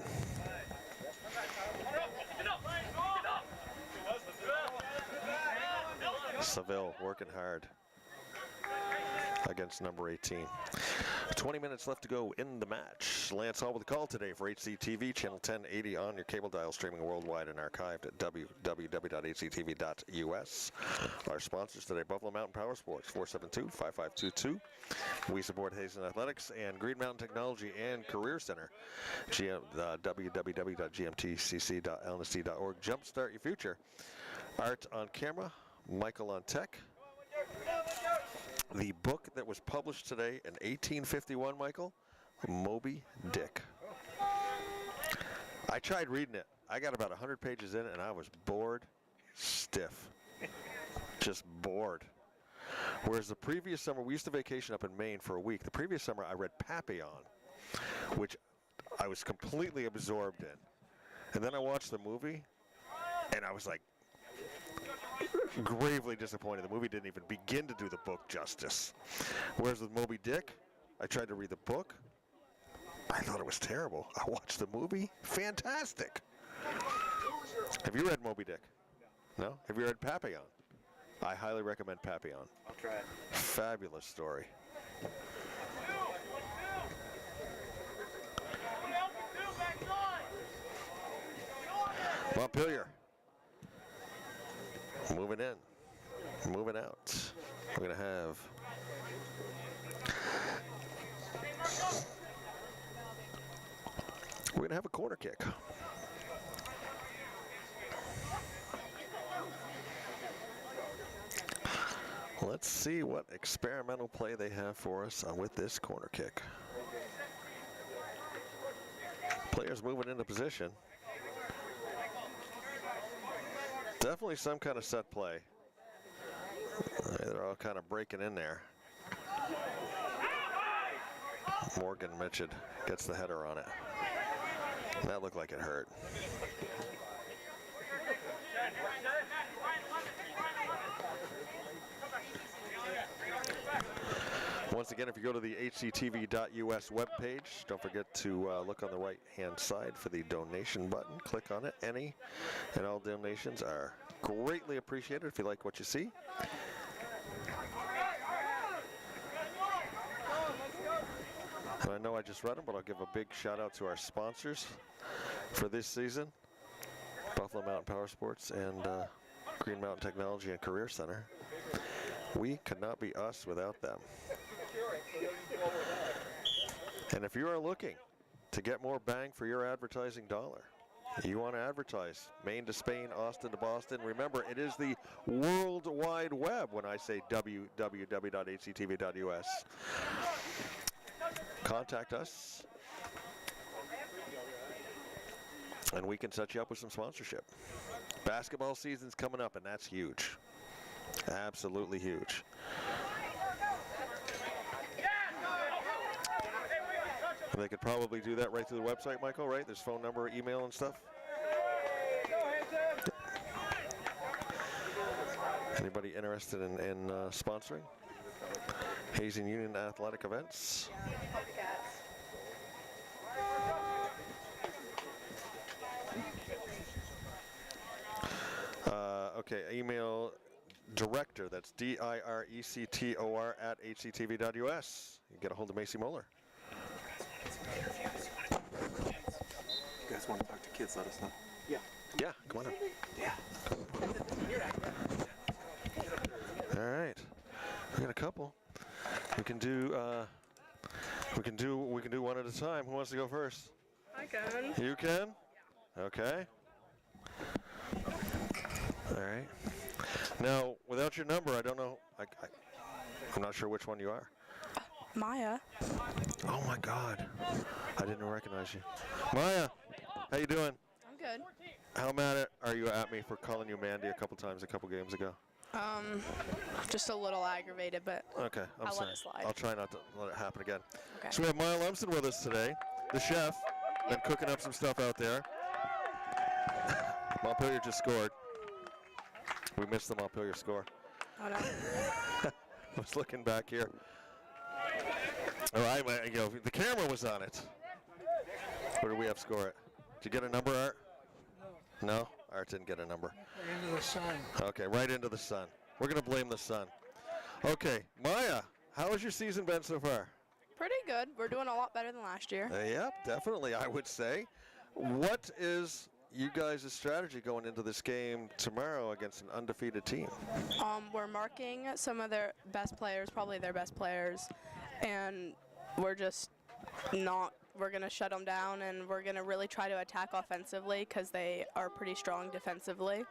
Seville working hard against number 18. 20 minutes left to go in the match. Lance Hall with the call today for HCTV, channel 1080 on your cable dial, streaming worldwide and archived at www.hctv.us. Our sponsors today, Buffalo Mountain Power Sports, 472-5522. We support Hazen Athletics and Green Mountain Technology and Career Center, www.gmtcc.lnsd.org. Jumpstart your future. Art on camera, Michael on tech. The book that was published today in 1851, Michael, Moby Dick. I tried reading it. I got about 100 pages in it, and I was bored stiff. Just bored. Whereas the previous summer, we used to vacation up in Maine for a week. The previous summer, I read Papillon, which I was completely absorbed in. And then I watched the movie, and I was like, gravely disappointed. The movie didn't even begin to do the book justice. Whereas with Moby Dick, I tried to read the book. I thought it was terrible. I watched the movie. Fantastic. Have you read Moby Dick? No? Have you read Papillon? I highly recommend Papillon. I'll try it. Fabulous story. Montpelier. Moving in, moving out. We're going to have a corner kick. Let's see what experimental play they have for us with this corner kick. Players moving into position. Definitely some kind of set play. They're all kind of breaking in there. Morgan Mitchell gets the header on it. That looked like it hurt. Once again, if you go to the hctv.us webpage, don't forget to look on the right-hand side for the donation button. Click on it. Any and all donations are greatly appreciated if you like what you see. And I know I just read them, but I'll give a big shout-out to our sponsors for this season, Buffalo Mountain Power Sports and Green Mountain Technology and Career Center. We could not be us without them. And if you are looking to get more bang for your advertising dollar, you want to advertise Maine to Spain, Austin to Boston, remember it is the World Wide Web when I say www.hctv.us. Contact us and we can set you up with some sponsorship. Basketball season's coming up and that's huge. Absolutely huge. They could probably do that right through the website, Michael, right? There's phone number, email, and stuff. Anybody interested in sponsoring Hazen Union athletic events? Okay, email director, that's DIRECTOR at hctv.us. You can get a hold of Macy Moeller. You guys want to talk to kids, let us know. Yeah, come on up. Yeah. All right, we got a couple. We can do one at a time. Who wants to go first? I can. You can? Okay. All right. Now, without your number, I don't know. I'm not sure which one you are. Maya. Oh my God, I didn't recognize you. Maya, how you doing? I'm good. How mad are you at me for calling you Mandy a couple times a couple games ago? Just a little aggravated, but Okay, I'm I'll let sorry. it slide. I'll try not to let it happen again. Okay. So we have Maya Lemson with us today, the chef. Been cooking up some stuff out there. Montpelier just scored. We missed the Montpelier score. Oh, no. I was looking back here. All right, the camera was on it. Where do we have score it? Did you get a number, Art? No, Art didn't get a number. Into the sun. Okay, right into the sun. We're going to blame the sun. Okay, Maya, how has your season been so far? Pretty good. We're doing a lot better than last year. Yep, definitely, I would say. What is you guys' strategy going into this game tomorrow against an undefeated team? We're marking some of their best players, probably their best players, and we're just not. We're going to shut them down, and we're going to really try to attack offensively because they are pretty strong defensively.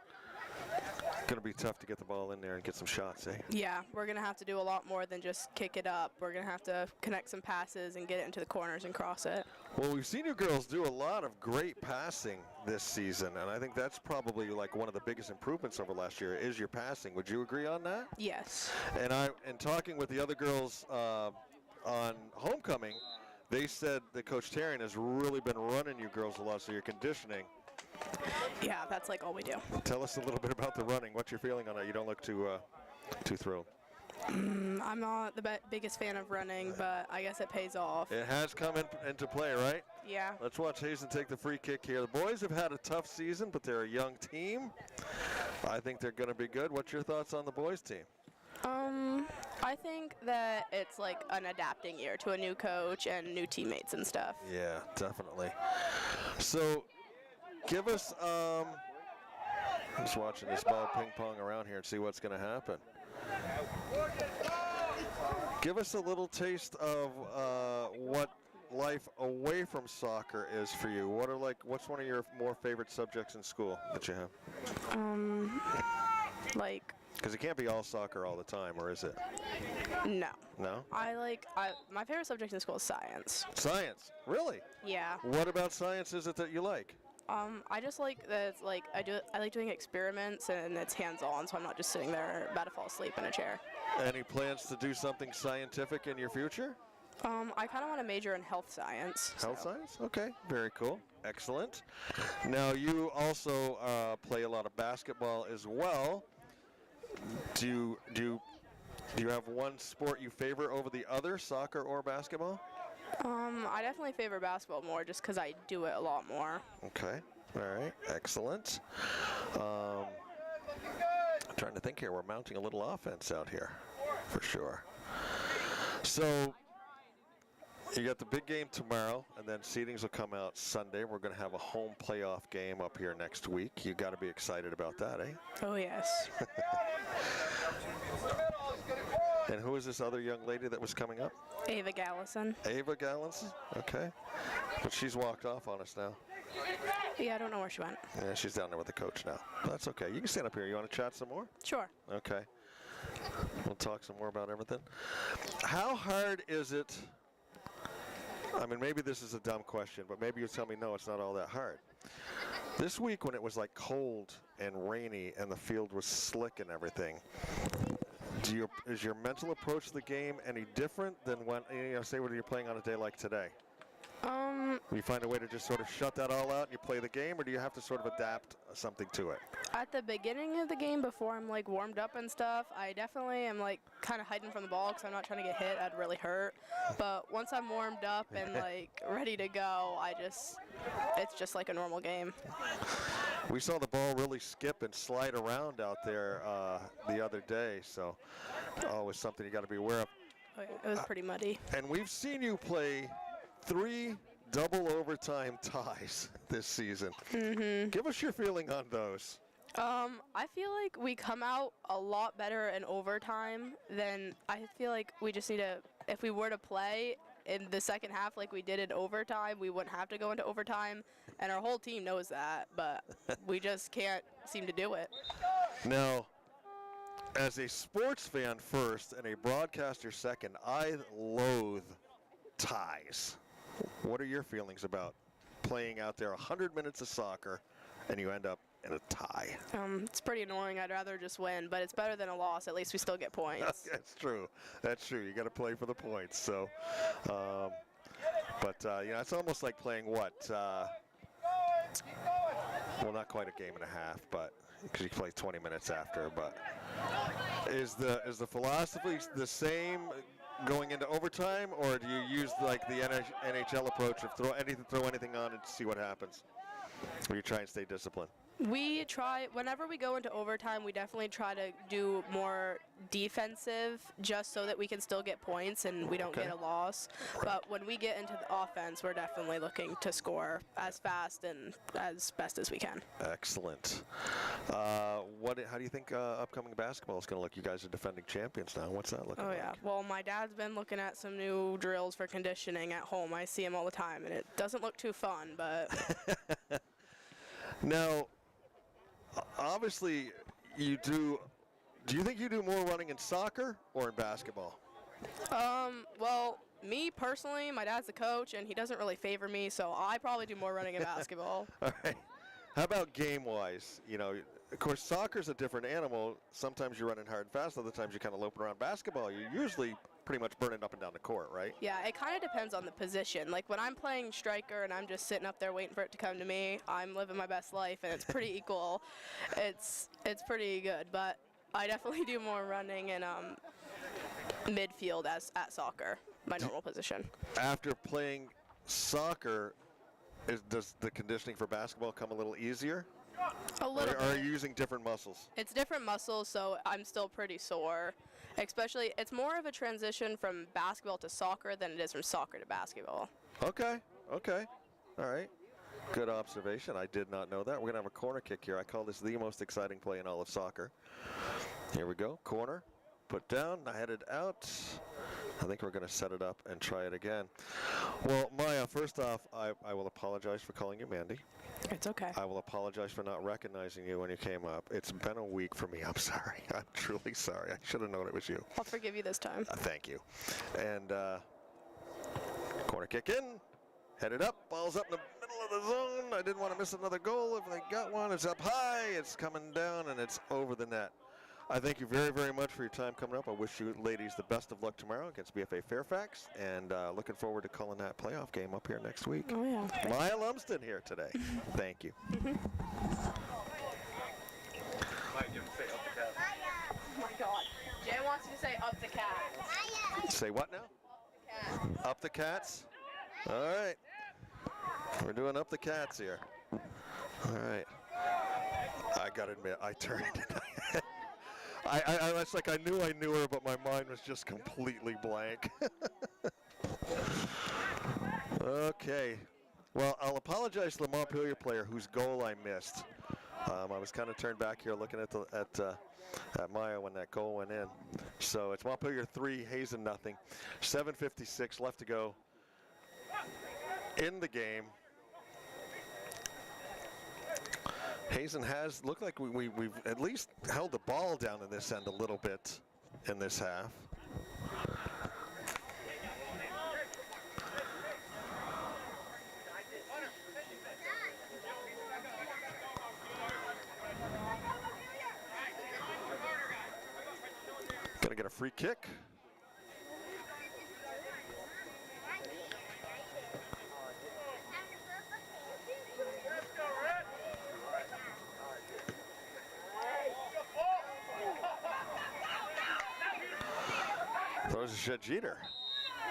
Going to be tough to get the ball in there and get some shots, eh? Yeah, we're going to have to do a lot more than just kick it up. We're going to have to connect some passes and get it into the corners and cross it. Well, we've seen you girls do a lot of great passing this season, and I think that's probably like one of the biggest improvements over last year is your passing. Would you agree on that? Yes. And in talking with the other girls on homecoming, they said that Coach Taryn has really been running you girls a lot, so your conditioning. Yeah, that's like all we do. Tell us a little bit about the running. What's your feeling on it? You don't look too thrilled. I'm not the biggest fan of running, but I guess it pays off. It has come into play, right? Yeah. Let's watch Hazen take the free kick here. The boys have had a tough season, but they're a young team. I think they're going to be good. What's your thoughts on the boys' team? I think that it's like an adapting year to a new coach and new teammates and stuff. Yeah, definitely. So, give us, I'm just watching this ball ping pong around here and see what's going to happen. Give us a little taste of what life away from soccer is for you. What's one of your more favorite subjects in school that you have? Like. Because it can't be all soccer all the time, or is it? No. No? My favorite subject in school is science. Science? Really? Yeah. What about science is it that you like? I just like that it's like I like doing experiments and it's hands-on, so I'm not just sitting there about to fall asleep in a chair. Any plans to do something scientific in your future? I kind of want to major in health science. Health science? Okay, very cool. Excellent. Now you also play a lot of basketball as well. Do you have one sport you favor over the other, soccer or basketball? I definitely favor basketball more just because I do it a lot more. Okay. All right. Excellent. I'm trying to think here. We're mounting a little offense out here, for sure. So you got the big game tomorrow, and then seedings will come out Sunday. We're going to have a home playoff game up here next week. You got to be excited about that, eh? Oh yes. And who is this other young lady that was coming up? Ava Gallison. Ava Gallison? Okay. But she's walked off on us now. Yeah, I don't know where she went. Yeah, she's down there with the coach now. That's okay. You can stand up here. You want to chat some more? Sure. Okay. We'll talk some more about everything. How hard is it? I mean, maybe this is a dumb question, but maybe you'll tell me, no, it's not all that hard. This week when it was like cold and rainy and the field was slick and everything, is your mental approach to the game any different than when, say when you're playing on a day like today? You find a way to just sort of shut that all out and you play the game, or do you have to sort of adapt something to it? At the beginning of the game, before I'm like warmed up and stuff, I definitely am like kind of hiding from the ball because I'm not trying to get hit. I'd really hurt. But once I'm warmed up and like ready to go, it's just like a normal game. We saw the ball really skip and slide around out there the other day, so always something you got to be aware of. Oh, yeah, it was pretty muddy. And we've seen you play 3 double overtime ties this season. Mm-hmm. Give us your feeling on those. I feel like we come out a lot better in overtime than I feel like we just need to, if we were to play in the second half like we did in overtime, we wouldn't have to go into overtime, and our whole team knows that, but we just can't seem to do it. Now, as a sports fan first and a broadcaster second, I loathe ties. What are your feelings about playing out there 100 minutes of soccer and you end up in a tie. It's pretty annoying. I'd rather just win, but it's better than a loss. At least we still get points. That's true. That's true. You got to play for the points. So, it's almost like playing what? Well, not quite a game and a half, but because you play 20 minutes after. But is the philosophy the same going into overtime, or do you use like the NHL approach of throw anything on and see what happens? Or you try and stay disciplined? We try, whenever we go into overtime, we definitely try to do more defensive just so that we can still get points and we don't get a loss. Right. But when we get into the offense, we're definitely looking to score as fast and as best as we can. Excellent. How do you think upcoming basketball is going to look? You guys are defending champions now. What's that looking like? Oh, yeah. Well, my dad's been looking at some new drills for conditioning at home. I see him all the time, and it doesn't look too fun, but... Now, obviously, you do. Do you think you do more running in soccer or in basketball? Well, me personally, my dad's the coach, and he doesn't really favor me, so I probably do more running in basketball. All right. How about game-wise? You know, of course, soccer's a different animal. Sometimes you're running hard and fast. Other times you're kind of loping around. Basketball, you're usually pretty much burning up and down the court, right? Yeah, it kind of depends on the position. Like when I'm playing striker and I'm just sitting up there waiting for it to come to me, I'm living my best life, and it's pretty equal. It's pretty good, but I definitely do more running in midfield at soccer, my normal position. After playing soccer, does the conditioning for basketball come a little easier? A little Or are bit. you using different muscles? It's different muscles, so I'm still pretty sore. Especially, it's more of a transition from basketball to soccer than it is from soccer to basketball. Okay. All right. Good observation. I did not know that. We're going to have a corner kick here. I call this the most exciting play in all of soccer. Here we go. Corner. Put down. Headed out. I think we're going to set it up and try it again. Well, Maya, first off, I will apologize for calling you Mandy. It's okay. I will apologize for not recognizing you when you came up. It's been a week for me. I'm sorry. I'm truly sorry. I should have known it was you. I'll forgive you this time. Thank you. And corner kick in. Headed up. Ball's up in the middle of the zone. I didn't want to miss another goal. If they got one, it's up high. It's coming down, and it's over the net. I thank you very, very much for your time coming up. I wish you ladies the best of luck tomorrow against BFA Fairfax, and looking forward to calling that playoff game up here next week. Oh, yeah. Maya Lumsden here today. Thank you. Oh, my God. Jay wants you to say up the cat. Say what now? Up the Cats? All right. We're doing up the Cats here. All right. I got to admit, I turned it. It's like I knew her, but my mind was just completely blank. Okay. Well, I'll apologize to the Montpelier player whose goal I missed. I was kind of turned back here looking at Maya when that goal went in. So it's Montpelier 3, Hazen nothing. 7:56 left to go in the game. Hazen has looked like we've at least held the ball down in this end a little bit in this half. Gonna get a free kick. Throws a shot Jeter,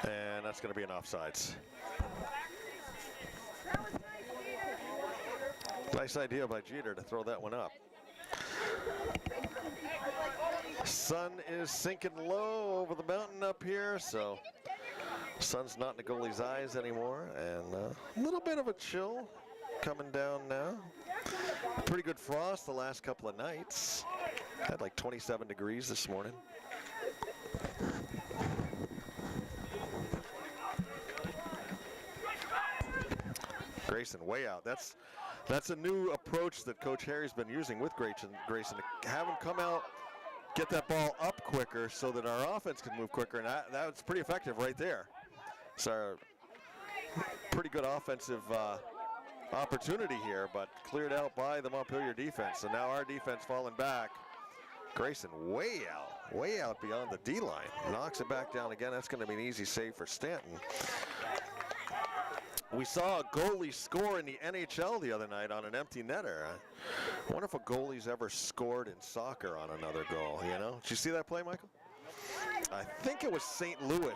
and that's going to be an offsides. Nice idea by Jeter to throw that one up. Sun is sinking low over the mountain up here, so sun's not in the goalie's eyes anymore, and a little bit of a chill coming down now. Pretty good frost the last couple of nights. Had like 27 degrees this morning. Grayson way out. That's a new approach that Coach Harry's been using with Grayson to have him come out, get that ball up quicker so that our offense can move quicker, and that's pretty effective right there. It's our pretty good offensive opportunity here, but cleared out by the Montpelier defense. So now our defense falling back. Grayson way out beyond the D line. Knocks it back down again. That's going to be an easy save for Stanton. We saw a goalie score in the NHL the other night on an empty netter. I wonder if a goalie's ever scored in soccer on another goal, you know? Did you see that play, Michael? I think it was St. Louis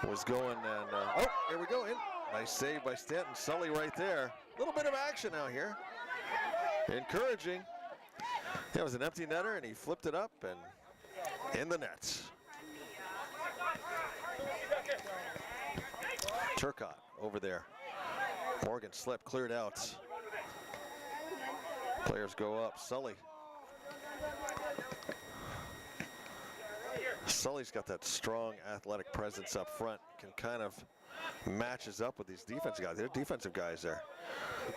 was going and, oh, here we go. In. Nice save by Stanton. Sully right there. A little bit of action out here. Encouraging. Yeah, it was an empty netter, and he flipped it up and in the net. Turcotte over there. Morgan slip, cleared out. Players go up. Sully. Sully's got that strong athletic presence up front. Can kind of matches up with these defensive guys. They're defensive guys there.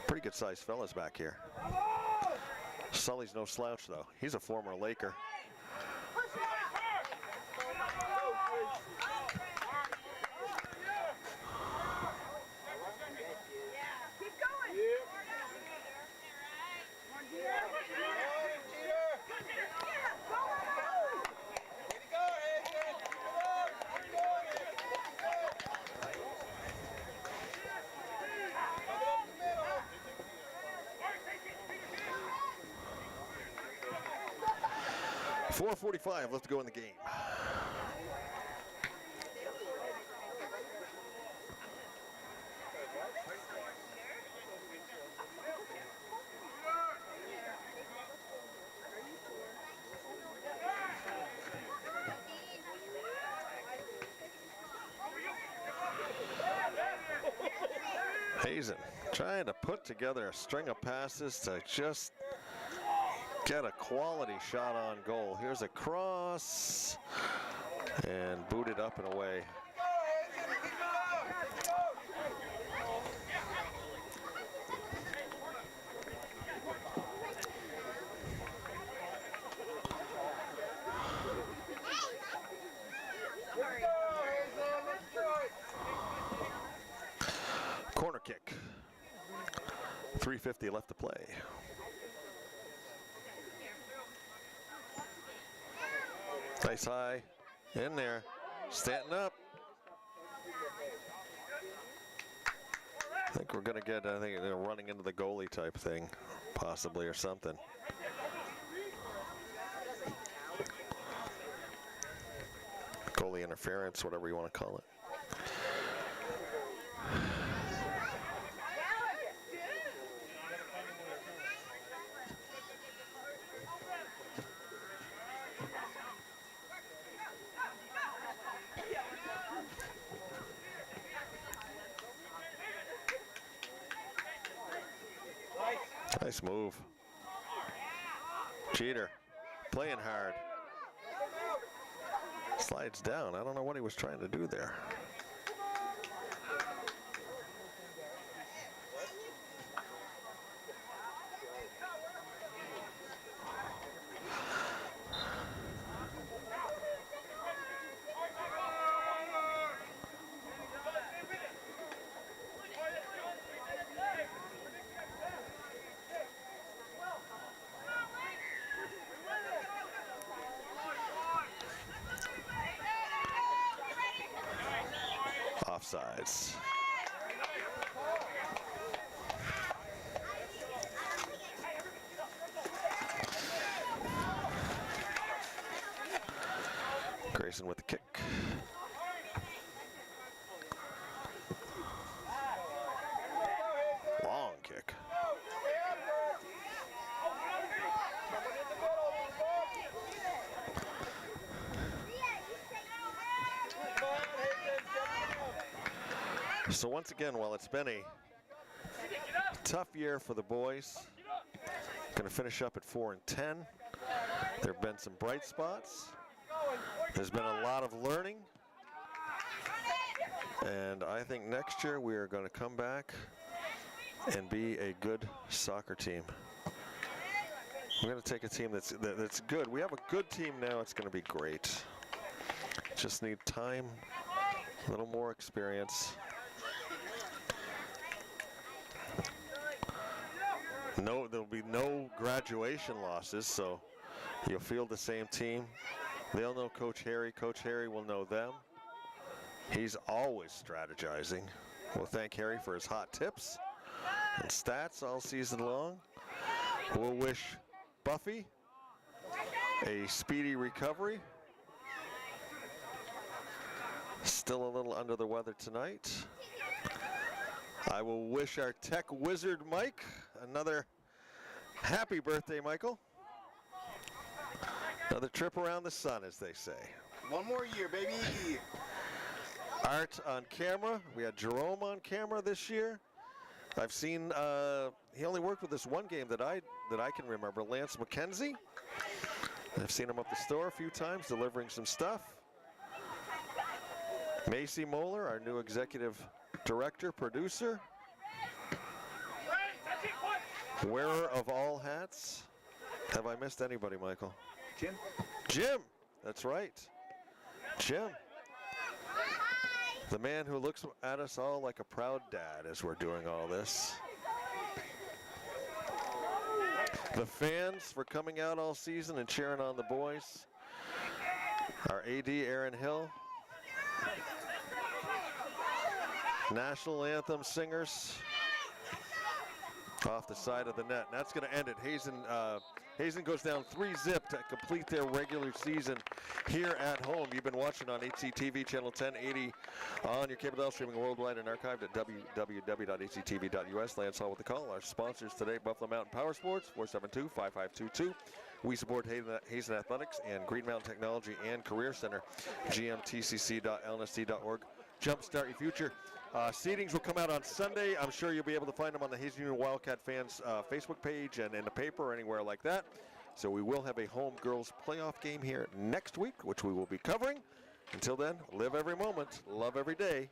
Pretty good sized fellas back here. Sully's no slouch though. He's a former Laker. .445 left to go in the game. Hazen trying to put together a string of passes to just get a quality shot on goal. Here's a cross and booted up and away. Corner kick. 3:50 left to play. Nice high in there. Stanton up. I think we're going to get, I think they're running into the goalie type thing, possibly, or something. Goalie interference, whatever you want to call it. Nice move. Cheater. Playing hard. Slides down. I don't know what he was trying to do there. Offsides. Grayson with the kick. Long kick. So once again, while it's been a tough year for the boys, going to finish up at 4-10. There have been some bright spots. There's been a lot of learning. And I think next year we are going to come back and be a good soccer team. We're going to take a team that's good. We have a good team now. It's going to be great. Just need time, a little more experience. No, there'll be no graduation losses, so you'll field the same team. They'll know Coach Harry. Coach Harry will know them. He's always strategizing. We'll thank Harry for his hot tips and stats all season long. We'll wish Buffy a speedy recovery. Still a little under the weather tonight. I will wish our tech wizard Mike another happy birthday, Michael. Another trip around the sun, as they say. One more year, baby. Art on camera. We had Jerome on camera this year. I've seen he only worked with this one game that I can remember. Lance McKenzie. I've seen him up the store a few times delivering some stuff. Macy Moeller, our new executive director, producer. Wearer of all hats. Have I missed anybody, Michael? Jim. Jim, that's right. Jim. The man who looks at us all like a proud dad as we're doing all this. The fans for coming out all season and cheering on the boys. Our AD, Aaron Hill. National anthem singers off the side of the net. And that's going to end it. Hazen goes down 3-0 to complete their regular season here at home. You've been watching on HCTV channel 1080 on your cable dial, streaming worldwide and archived at www.hctv.us. Lance Hall with the call. Our sponsors today, Buffalo Mountain Power Sports, 472-5522. We support Hazen Athletics and Green Mountain Technology and Career Center, gmtcc.lnsd.org. Jumpstart your future. Seedings will come out on Sunday. I'm sure you'll be able to find them on the Hazen Union Wildcat fans Facebook page and in the paper or anywhere like that. So we will have a home girls playoff game here next week, which we will be covering. Until then, live every moment, love every day.